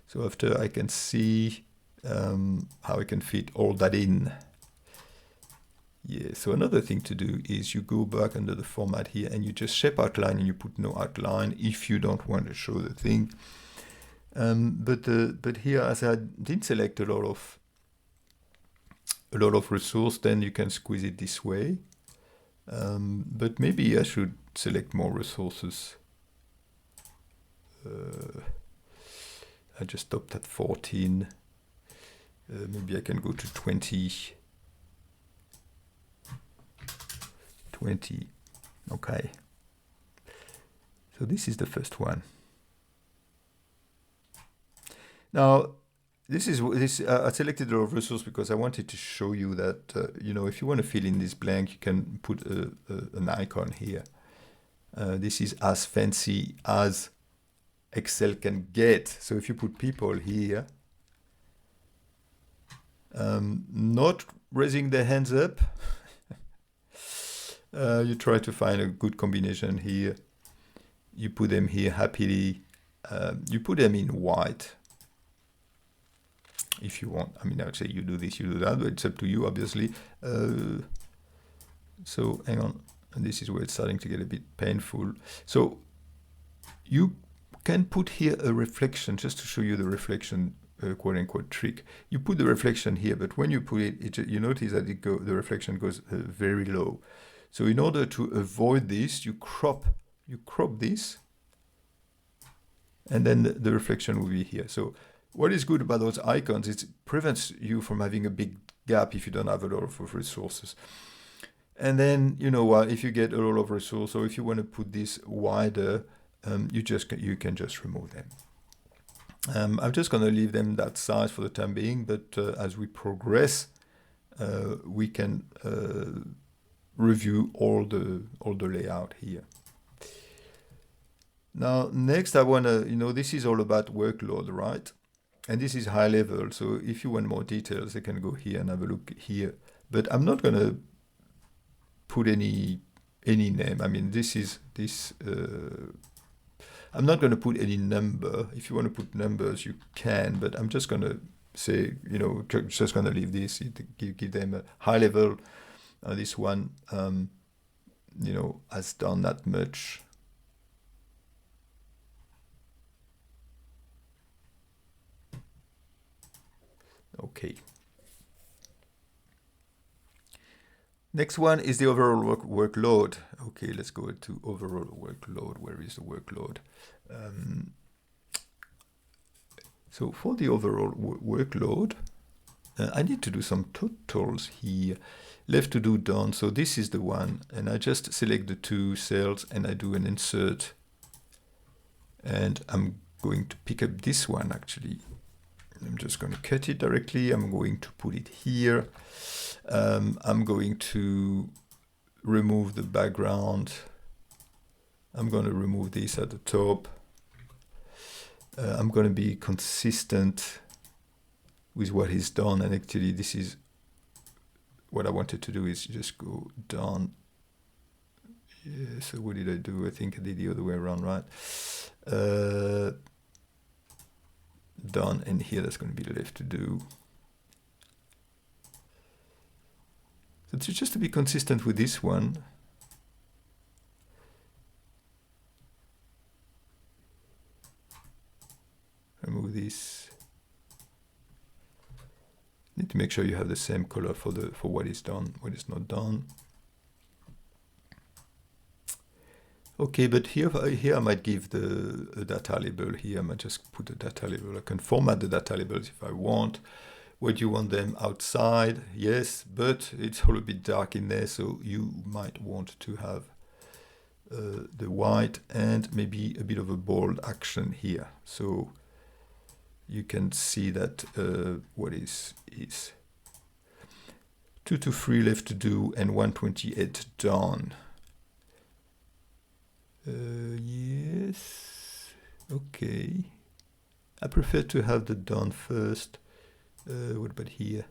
So after I can see how I can fit all that in. Yeah, so another thing to do is you go back under the format here and you just shape outline and you put no outline if you don't want to show the thing. But here, as I didn't select a lot of resource, then you can squeeze it this way. But maybe I should select more resources. I just stopped at 14. Maybe I can go to 20. 20. Okay. So this is the first one. Now, I selected a lot of resource because I wanted to show you that, if you want to fill in this blank, you can put an icon here. This is as fancy as Excel can get. So if you put people here, not raising their hands up, you try to find a good combination here. You put them here happily. You put them in white if you want. I mean, I would say you do this, you do that, but it's up to you, obviously. So hang on. And this is where it's starting to get a bit painful. So you can put here a reflection just to show you the reflection quote unquote trick. You put the reflection here, but when you put it, you notice that the reflection goes very low. So in order to avoid this, you crop this, and then the reflection will be here. So What is good about those icons is it prevents you from having a big gap if you don't have a lot of resources. And then, you know, if you get a lot of resources, or if you want to put this wider, you can just remove them. I'm just going to leave them that size for the time being, but as we progress, we can review all the layout here. Now, next I want to, you know, this is all about workload, right? And this is high level, so if you want more details, you can go here and have a look here. But I'm not going to put any name. I mean, I'm not going to put any number. If you want to put numbers, you can, but I'm just going to say, you know, just going to leave this, give them a high level. This one, you know, has done that much. Okay. Next one is the overall workload. Okay, let's go to overall workload. Where is the workload? So for the overall workload, I need to do some totals here. Left to do done. So this is the one, and I just select the two cells and I do an insert. And I'm going to pick up this one actually. I'm just going to cut it directly. I'm going to put it here. I'm going to remove the background. I'm going to remove this at the top. I'm going to be consistent with what is done. And actually, this is what I wanted to do, is just go down. Yeah, so what did I do? I think I did the other way around, right? Done, and here that's going to be left to do. So just to be consistent with this one, remove this. Need to make sure you have the same color for what is done, what is not done. Okay, but here I might give a data label here. I might just put a data label. I can format the data labels if I want. Would you want them outside? Yes, but it's all a bit dark in there, so you might want to have the white and maybe a bit of a bold action here. So you can see that what is 2 to 3 left to do and 128 done. Yes, okay. I prefer to have the done first. What about here?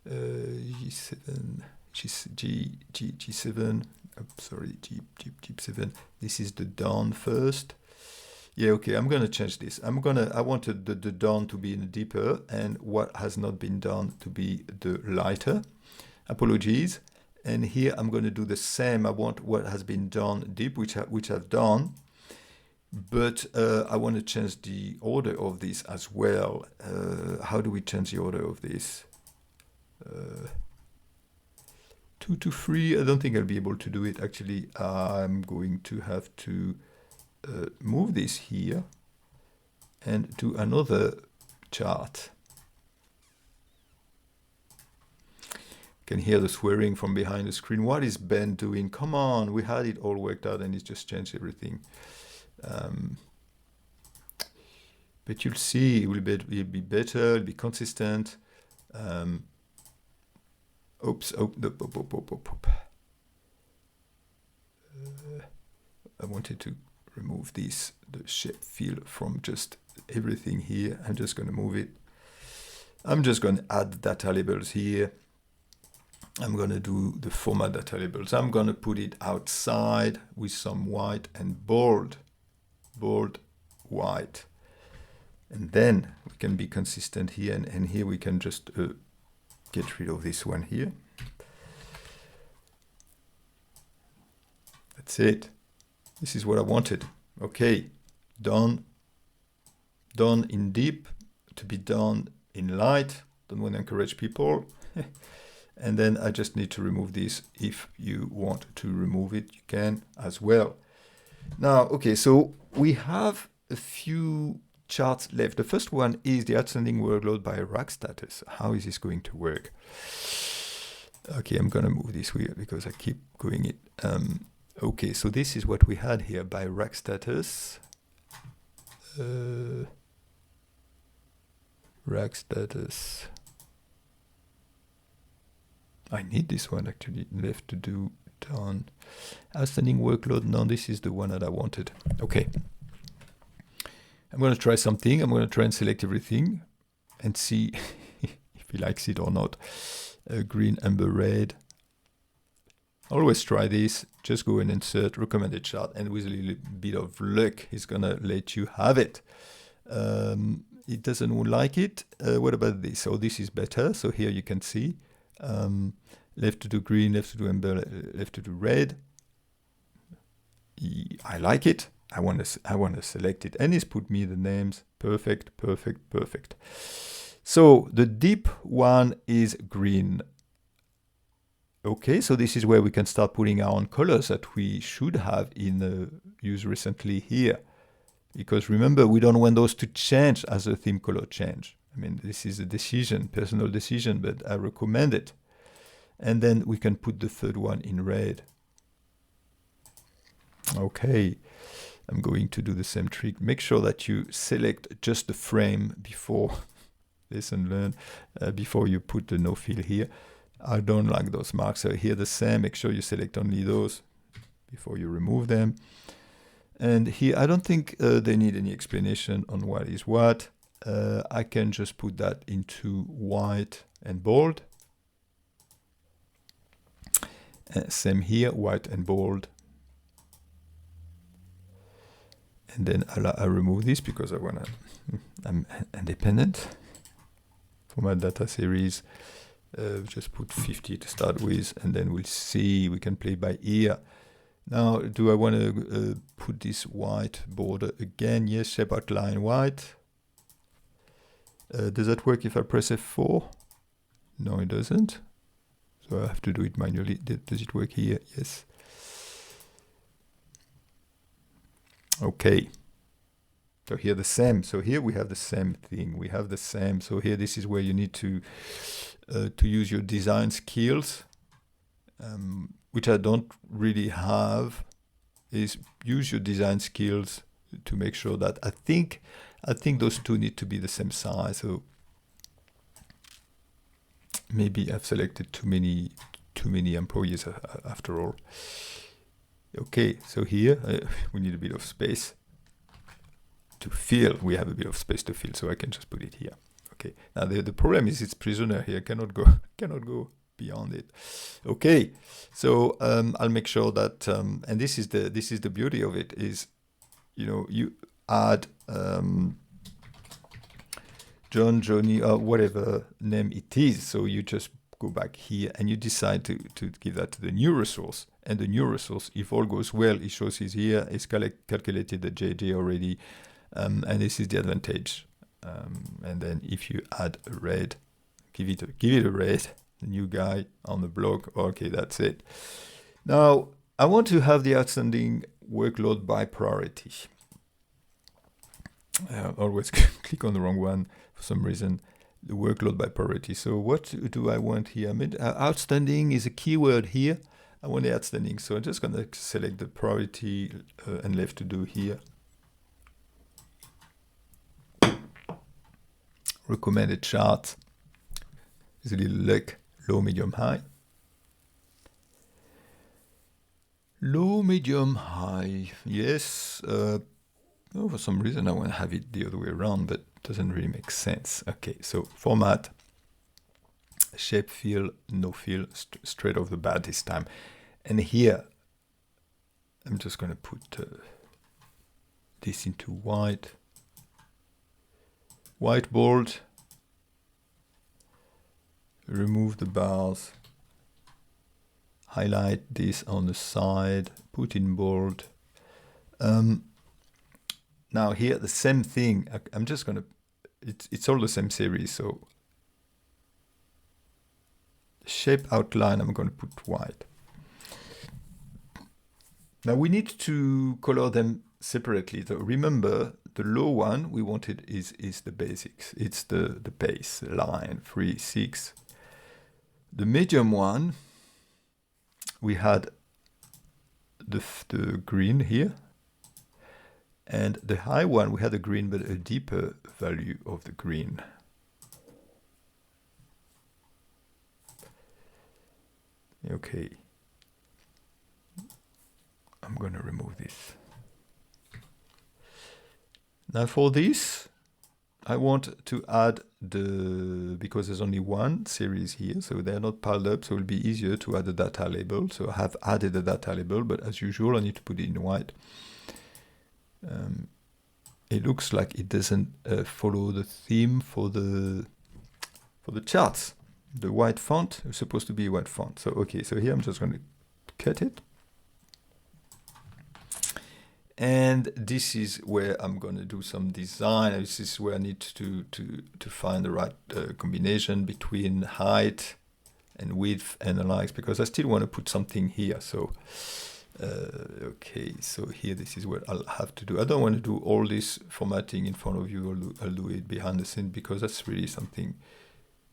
G7, G7. Sorry, G7. This is the done first. Yeah, okay. I'm gonna change this. I wanted the done to be in deeper, and what has not been done to be the lighter. Apologies. And here I'm going to do the same. I want what has been done deep, which I've done, but I want to change the order of this as well. How do we change the order of this? 2 to 3. I don't think I'll be able to do it. Actually, I'm going to have to move this here and do another chart. Can hear the swearing from behind the screen. What is Ben doing? Come on, we had it all worked out and he's just changed everything. But you'll see, it will be better, it'll be consistent. Oops, I wanted to remove the shape fill from just everything here. I'm just going to move it. I'm just going to add data labels here. I'm going to do the format data labels. I'm going to put it outside with some white and bold, white. And then we can be consistent here, and here we can just get rid of this one here. That's it. This is what I wanted. Okay, done in deep, to be done in light. Don't want to encourage people. And then I just need to remove this. If you want to remove it, you can as well. Now, okay, so we have a few charts left. The first one is the outstanding workload by rack status. How is this going to work? Okay, I'm gonna move this here because I keep going it. Okay, so this is what we had here by rack status. Rack status. I need this one actually, left to do, done. Outstanding workload, no, this is the one that I wanted. Okay. I'm going to try something. I'm going to try and select everything and see if he likes it or not. Green, amber, red. Always try this. Just go and insert recommended chart, and with a little bit of luck, he's going to let you have it. It doesn't like it. What about this? So this is better. So here you can see left to do green, left to do amber, left to do red. I like it. I want to select it, and it's put me the names. Perfect, perfect, perfect. So the deep one is green. Okay, so this is where we can start putting our own colors that we should have in use recently here. Because remember, we don't want those to change as the theme color change. I mean, this is a decision, personal decision, but I recommend it. And then we can put the third one in red. Okay, I'm going to do the same trick. Make sure that you select just the frame before, listen, learn, before you put the no fill here. I don't like those marks. So here the same, make sure you select only those before you remove them. And here, I don't think they need any explanation on what is what. I can just put that into white and bold. Same here, white and bold. And then I remove this because I'm independent. For my data series, just put 50 to start with, and then we'll see, we can play by ear. Now, do I want to put this white border again? Yes, shape outline white. Does that work if I press F4? No, it doesn't. So I have to do it manually. Does it work here? Yes. Okay. So here the same. So here we have the same thing. We have the same. So here this is where you need to use your design skills, which I don't really have. Is use your design skills to make sure that I think those two need to be the same size. So maybe I've selected too many employees after all. Okay, so here we need a bit of space to fill. We have a bit of space to fill, so I can just put it here. Okay. Now the problem is it's prisoner here. Cannot go beyond it. Okay. So I'll make sure that and this is the beauty of it is, you know, you add John, Johnny, or whatever name it is. So you just go back here and you decide to give that to the new resource. And the new resource, if all goes well, it shows is here. It's calculated the JJ already, and this is the advantage. And then if you add a red, give it a red. The new guy on the block. Okay, that's it. Now I want to have the outstanding workload by priority. Always click on the wrong one for some reason. The workload by priority. So what do I want here? I mean, outstanding is a keyword here. I want the outstanding. So I'm just going to select the priority and left to do here. Recommended chart. There's a little luck. Low, medium, high. Low, medium, high. Yes. Oh, for some reason I want to have it the other way around, but it doesn't really make sense. Okay, so format, shape, fill, no fill, straight off the bat this time. And here, I'm just going to put this into white. White bold. Remove the bars. Highlight this on the side. Put in bold. Now here, the same thing. I'm just going to, it's all the same series. So shape outline, I'm going to put white. Now we need to color them separately. So remember the low one we wanted is the basics. It's the base line 3, 6. The medium one, we had the green here, and the high one we had a green but a deeper value of the green. Okay, I'm going to remove this. Now for this, I want to add because there's only one series here, so they're not piled up, so it'll be easier to add a data label. So I have added a data label, but as usual, I need to put it in white. It looks like it doesn't follow the theme for the charts. The white font is supposed to be a white font. So okay, so here I'm just going to cut it. And this is where I'm going to do some design. This is where I need to find the right combination between height and width and the likes, because I still want to put something here. So okay, so here this is what I'll have to do. I don't want to do all this formatting in front of you. I'll do it behind the scenes, because that's really something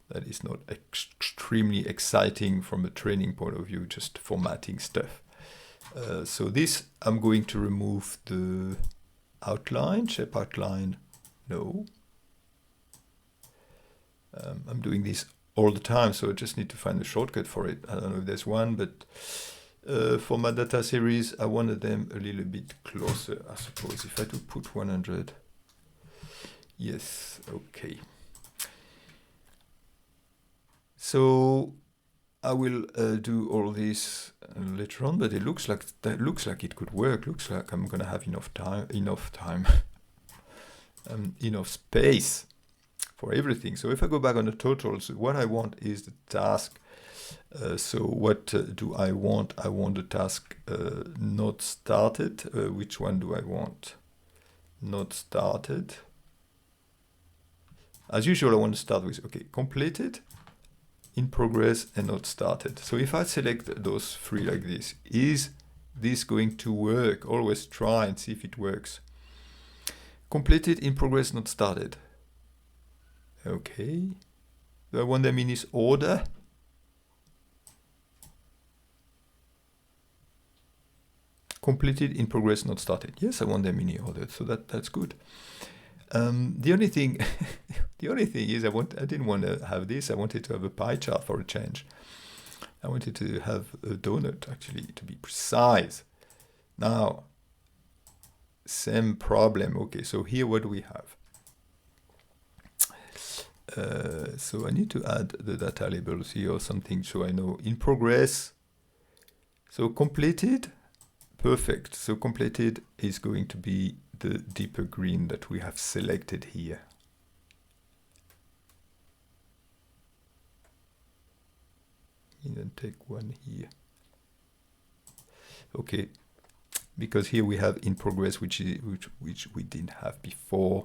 that is not extremely exciting from a training point of view, just formatting stuff. So this, I'm going to remove the outline, shape outline, no. I'm doing this all the time, so I just need to find a shortcut for it. I don't know if there's one, but for my data series, I wanted them a little bit closer, I suppose. If I do put 100, yes, okay. So I will do all this later on, but it looks like it could work. Looks like I'm gonna have enough time, enough space for everything. So if I go back on the totals, what I want is the task. So what do I want? I want the task not started. Which one do I want? Not started. As usual, I want to start with, okay, completed, in progress, and not started. So if I select those three like this, is this going to work? Always try and see if it works. Completed, in progress, not started. Okay. Do I want them in this order? Completed, in progress, not started. Yes, I want them in the order, so that's good. The only thing is I didn't want to have this. I wanted to have a pie chart for a change. I wanted to have a donut, actually, to be precise. Now, same problem. Okay, so here what do we have? So I need to add the data labels here or something so I know in progress. So completed, perfect. So completed is going to be the deeper green that we have selected here. And then take one here. Okay, because here we have in progress, which we didn't have before.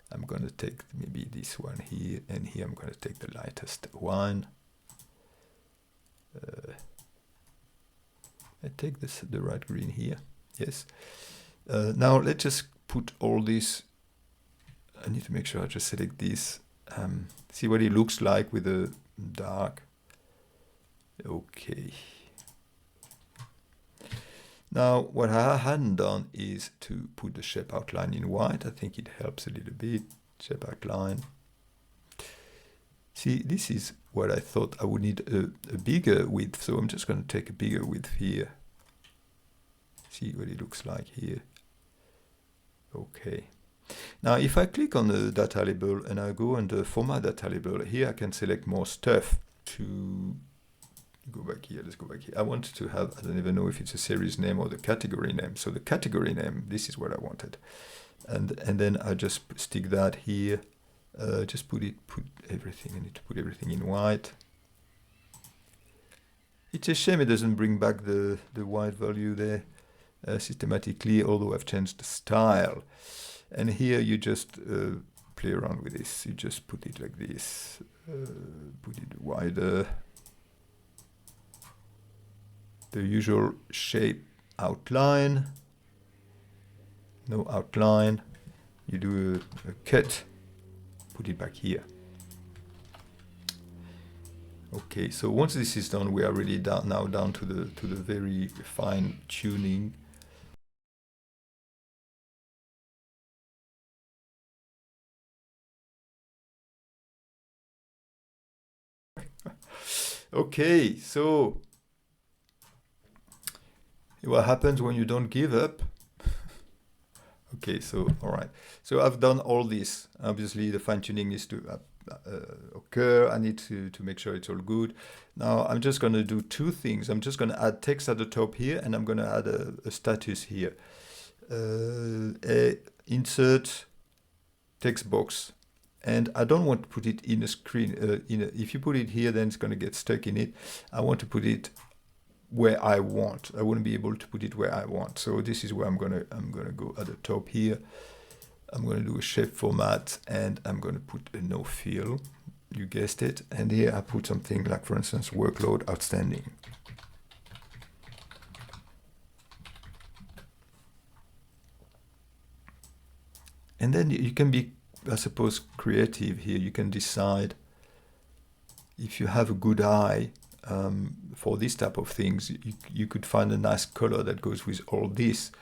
I'm going to take maybe this one here, and here I'm going to take the lightest one. I take the right green here. Yes. Now let's just put all this. I need to make sure I just select this. See what it looks like with the dark. Okay. Now what I hadn't done is to put the shape outline in white. I think it helps a little bit. Shape outline. See, this is what I thought I would need a bigger width. So I'm just going to take a bigger width here. See what it looks like here. Okay. Now, if I click on the data label and I go under format data label, here I can select more stuff to go back here. Let's go back here. I want to have, I don't even know if it's a series name or the category name. So the category name, this is what I wanted. And then I just stick that here. Just put everything. I need to put everything in white. It's a shame it doesn't bring back the white value there systematically, although I've changed the style. And here you just play around with this. You just put it like this. Put it wider. The usual shape outline. No outline. you do a cut, put it back here. Okay, so once this is done, we are really now down to the very fine tuning. Okay, so what happens when you don't give up? Okay, so all right. So I've done all this. Obviously, the fine tuning needs to occur. I need to make sure it's all good. Now I'm just going to do two things. I'm just going to add text at the top here, and I'm going to add a status here. Insert text box. And I don't want to put it in a screen. If you put it here, then it's going to get stuck in it. I want to put it where I want. I wouldn't be able to put it where I want. So this is where I'm gonna go at the top here. I'm going to do a shape format, and I'm going to put a no fill. You guessed it. And here I put something like, for instance, workload outstanding. And then you can be, I suppose, creative here. You can decide if you have a good eye for this type of things. You could find a nice color that goes with all this.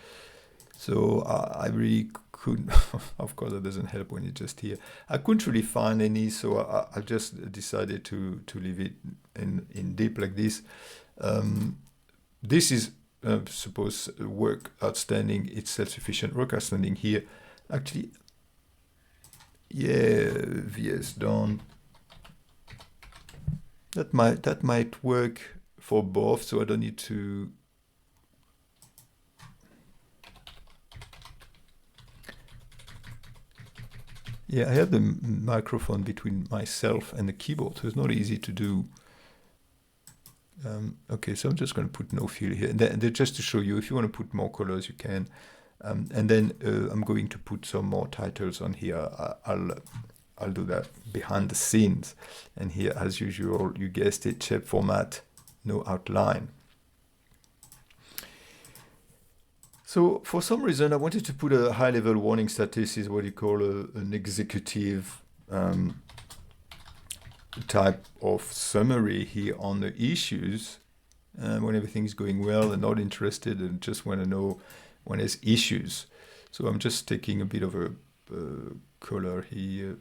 So I really couldn't, of course, that doesn't help when it's just here. I couldn't really find any, so I just decided to leave it in deep like this. This is, suppose, work outstanding. It's self-sufficient work outstanding here. Actually, yeah, VS done. That might work for both, so I don't need to. Yeah, I have the microphone between myself and the keyboard, so it's not easy to do. Okay, so I'm just going to put no fill here. And just to show you, if you want to put more colors, you can. And then I'm going to put some more titles on here. I'll do that behind the scenes. And here, as usual, you guessed it, shape format, no outline. So for some reason, I wanted to put a high-level warning status, is what you call an executive type of summary here on the issues. When everything is going well and not interested and just want to know when there's issues. So I'm just taking a bit of a color here.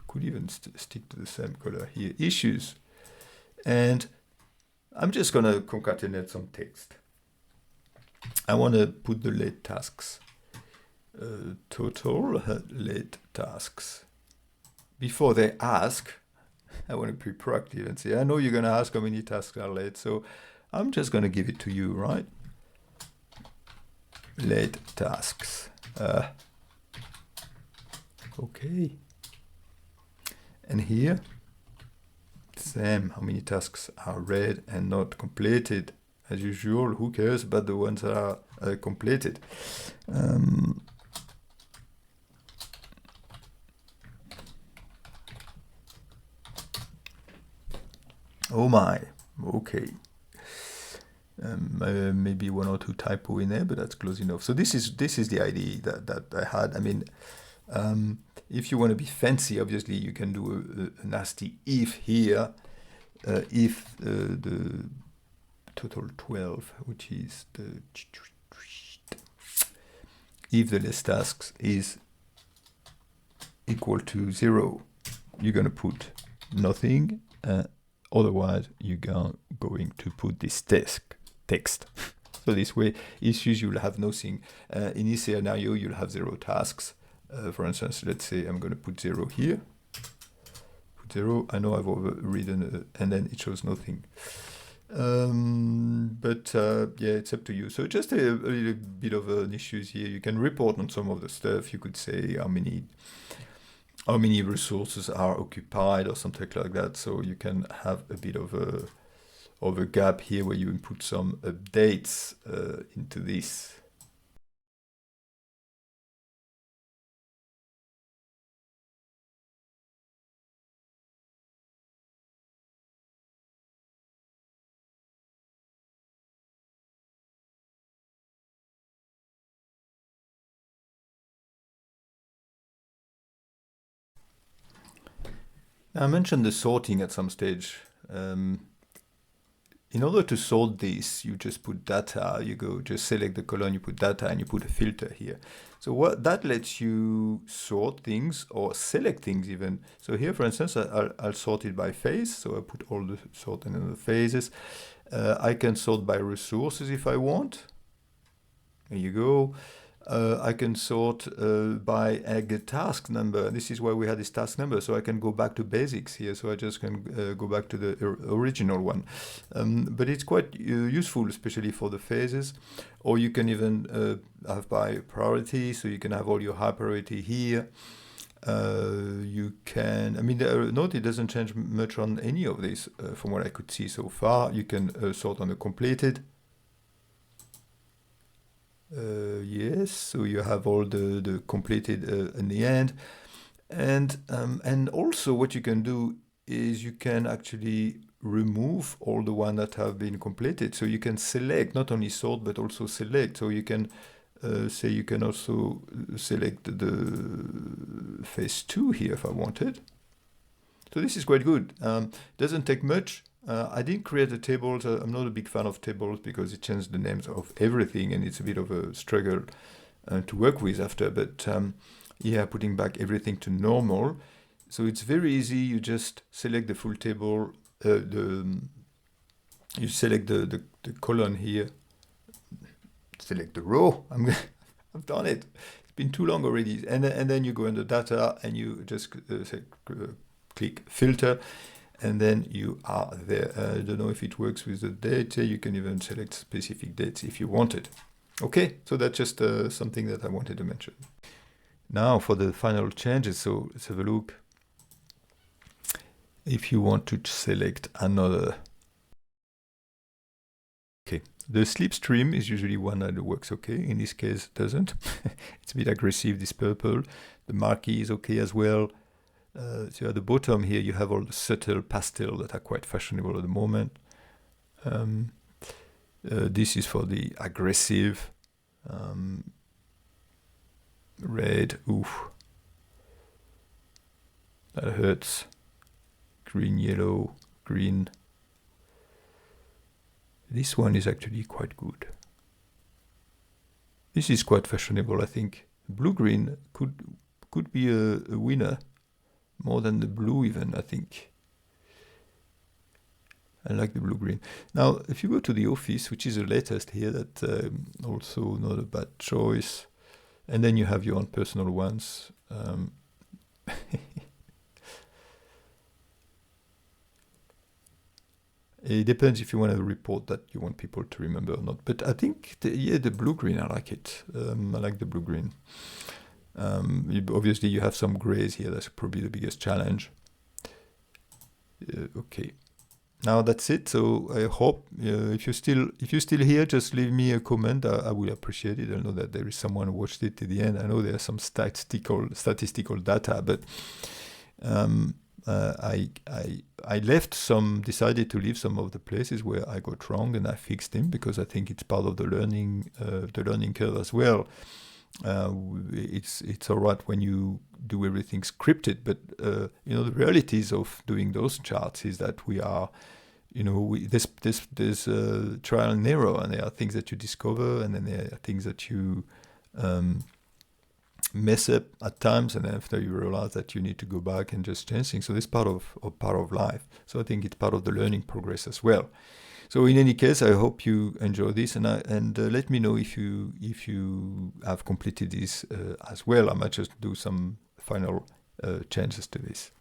Could even stick to the same color here. Issues. And I'm just going to concatenate some text. I want to put the late tasks. Total late tasks. Before they ask, I want to be proactive and say, I know you're going to ask how many tasks are late, so I'm just going to give it to you, right? Late tasks. Okay. And here, same, how many tasks are read and not completed. As usual, who cares about the ones that are completed? Oh my, okay. Maybe one or two typo in there, but that's close enough. So this is the idea that I had. I mean, if you want to be fancy, obviously you can do a nasty if here. If the total 12, which is the if the list tasks is equal to 0, you're going to put nothing. Otherwise, you're going to put this text. So this way, issues you'll have nothing. In this scenario, you'll have 0 tasks. For instance, let's say I'm going to put 0 here. Put 0. I know I've overridden, and then it shows nothing. But yeah, it's up to you. So just a little bit of an issues here. You can report on some of the stuff. You could say how many resources are occupied or something like that. So you can have a bit of a gap here where you input some updates into this. I mentioned the sorting at some stage. In order to sort this, you just put data, you go just select the column, you put data, and you put a filter here. So what that lets you sort things or select things even. So here, for instance, I'll sort it by phase. So I put all the sorting in the phases. I can sort by resources if I want. There you go. I can sort by task number. This is why we had this task number. So I can go back to basics here. So I just can go back to the original one. But it's quite useful, especially for the phases. Or you can even have by priority. So you can have all your high priority here. You can, I mean, note it doesn't change much on any of this from what I could see so far. You can sort on the completed. Yes, so you have all the completed in the end, and also what you can do is you can actually remove all the ones that have been completed. So you can select, not only sort but also select. So you can say you can also select the phase 2 here if I wanted. So this is quite good. Doesn't take much. I didn't create a table. So I'm not a big fan of tables because it changes the names of everything and it's a bit of a struggle to work with after. But yeah, putting back everything to normal. So it's very easy. You just select the full table. You select the column here. Select the row. I've done it. It's been too long already. And then you go into data and you just click filter. And then you are there. I don't know if it works with the data. You can even select specific dates if you wanted. Okay, so that's just something that I wanted to mention. Now for the final changes. So let's have a look. If you want to select another. Okay, the slipstream is usually one that works okay. In this case, it doesn't. It's a bit aggressive, this purple. The marquee is okay as well. So at the bottom here, you have all the subtle pastel that are quite fashionable at the moment. This is for the aggressive red. Oof, that hurts. Green, yellow, green. This one is actually quite good. This is quite fashionable, I think. Blue-green could be a winner. More than the blue even, I think. I like the blue-green. Now, if you go to the office, which is the latest here, that also not a bad choice. And then you have your own personal ones. It depends if you want to report that you want people to remember or not. But I think, the blue-green, I like it. I like the blue-green. Obviously, you have some grays here. That's probably the biggest challenge. Okay, now that's it. So I hope if you're still here, just leave me a comment. I will appreciate it. I know that there is someone who watched it to the end. I know there's some statistical data, but I decided to leave some of the places where I got wrong, and I fixed them because I think it's part of the learning curve as well. It's all right when you do everything scripted, but the realities of doing those charts is that we are, there's trial and error, and there are things that you discover, and then there are things that you mess up at times, and after you realize that you need to go back and just change things. So this part of life. So I think it's part of the learning progress as well. So in any case, I hope you enjoy this, and let me know if you have completed this as well. I might just do some final changes to this.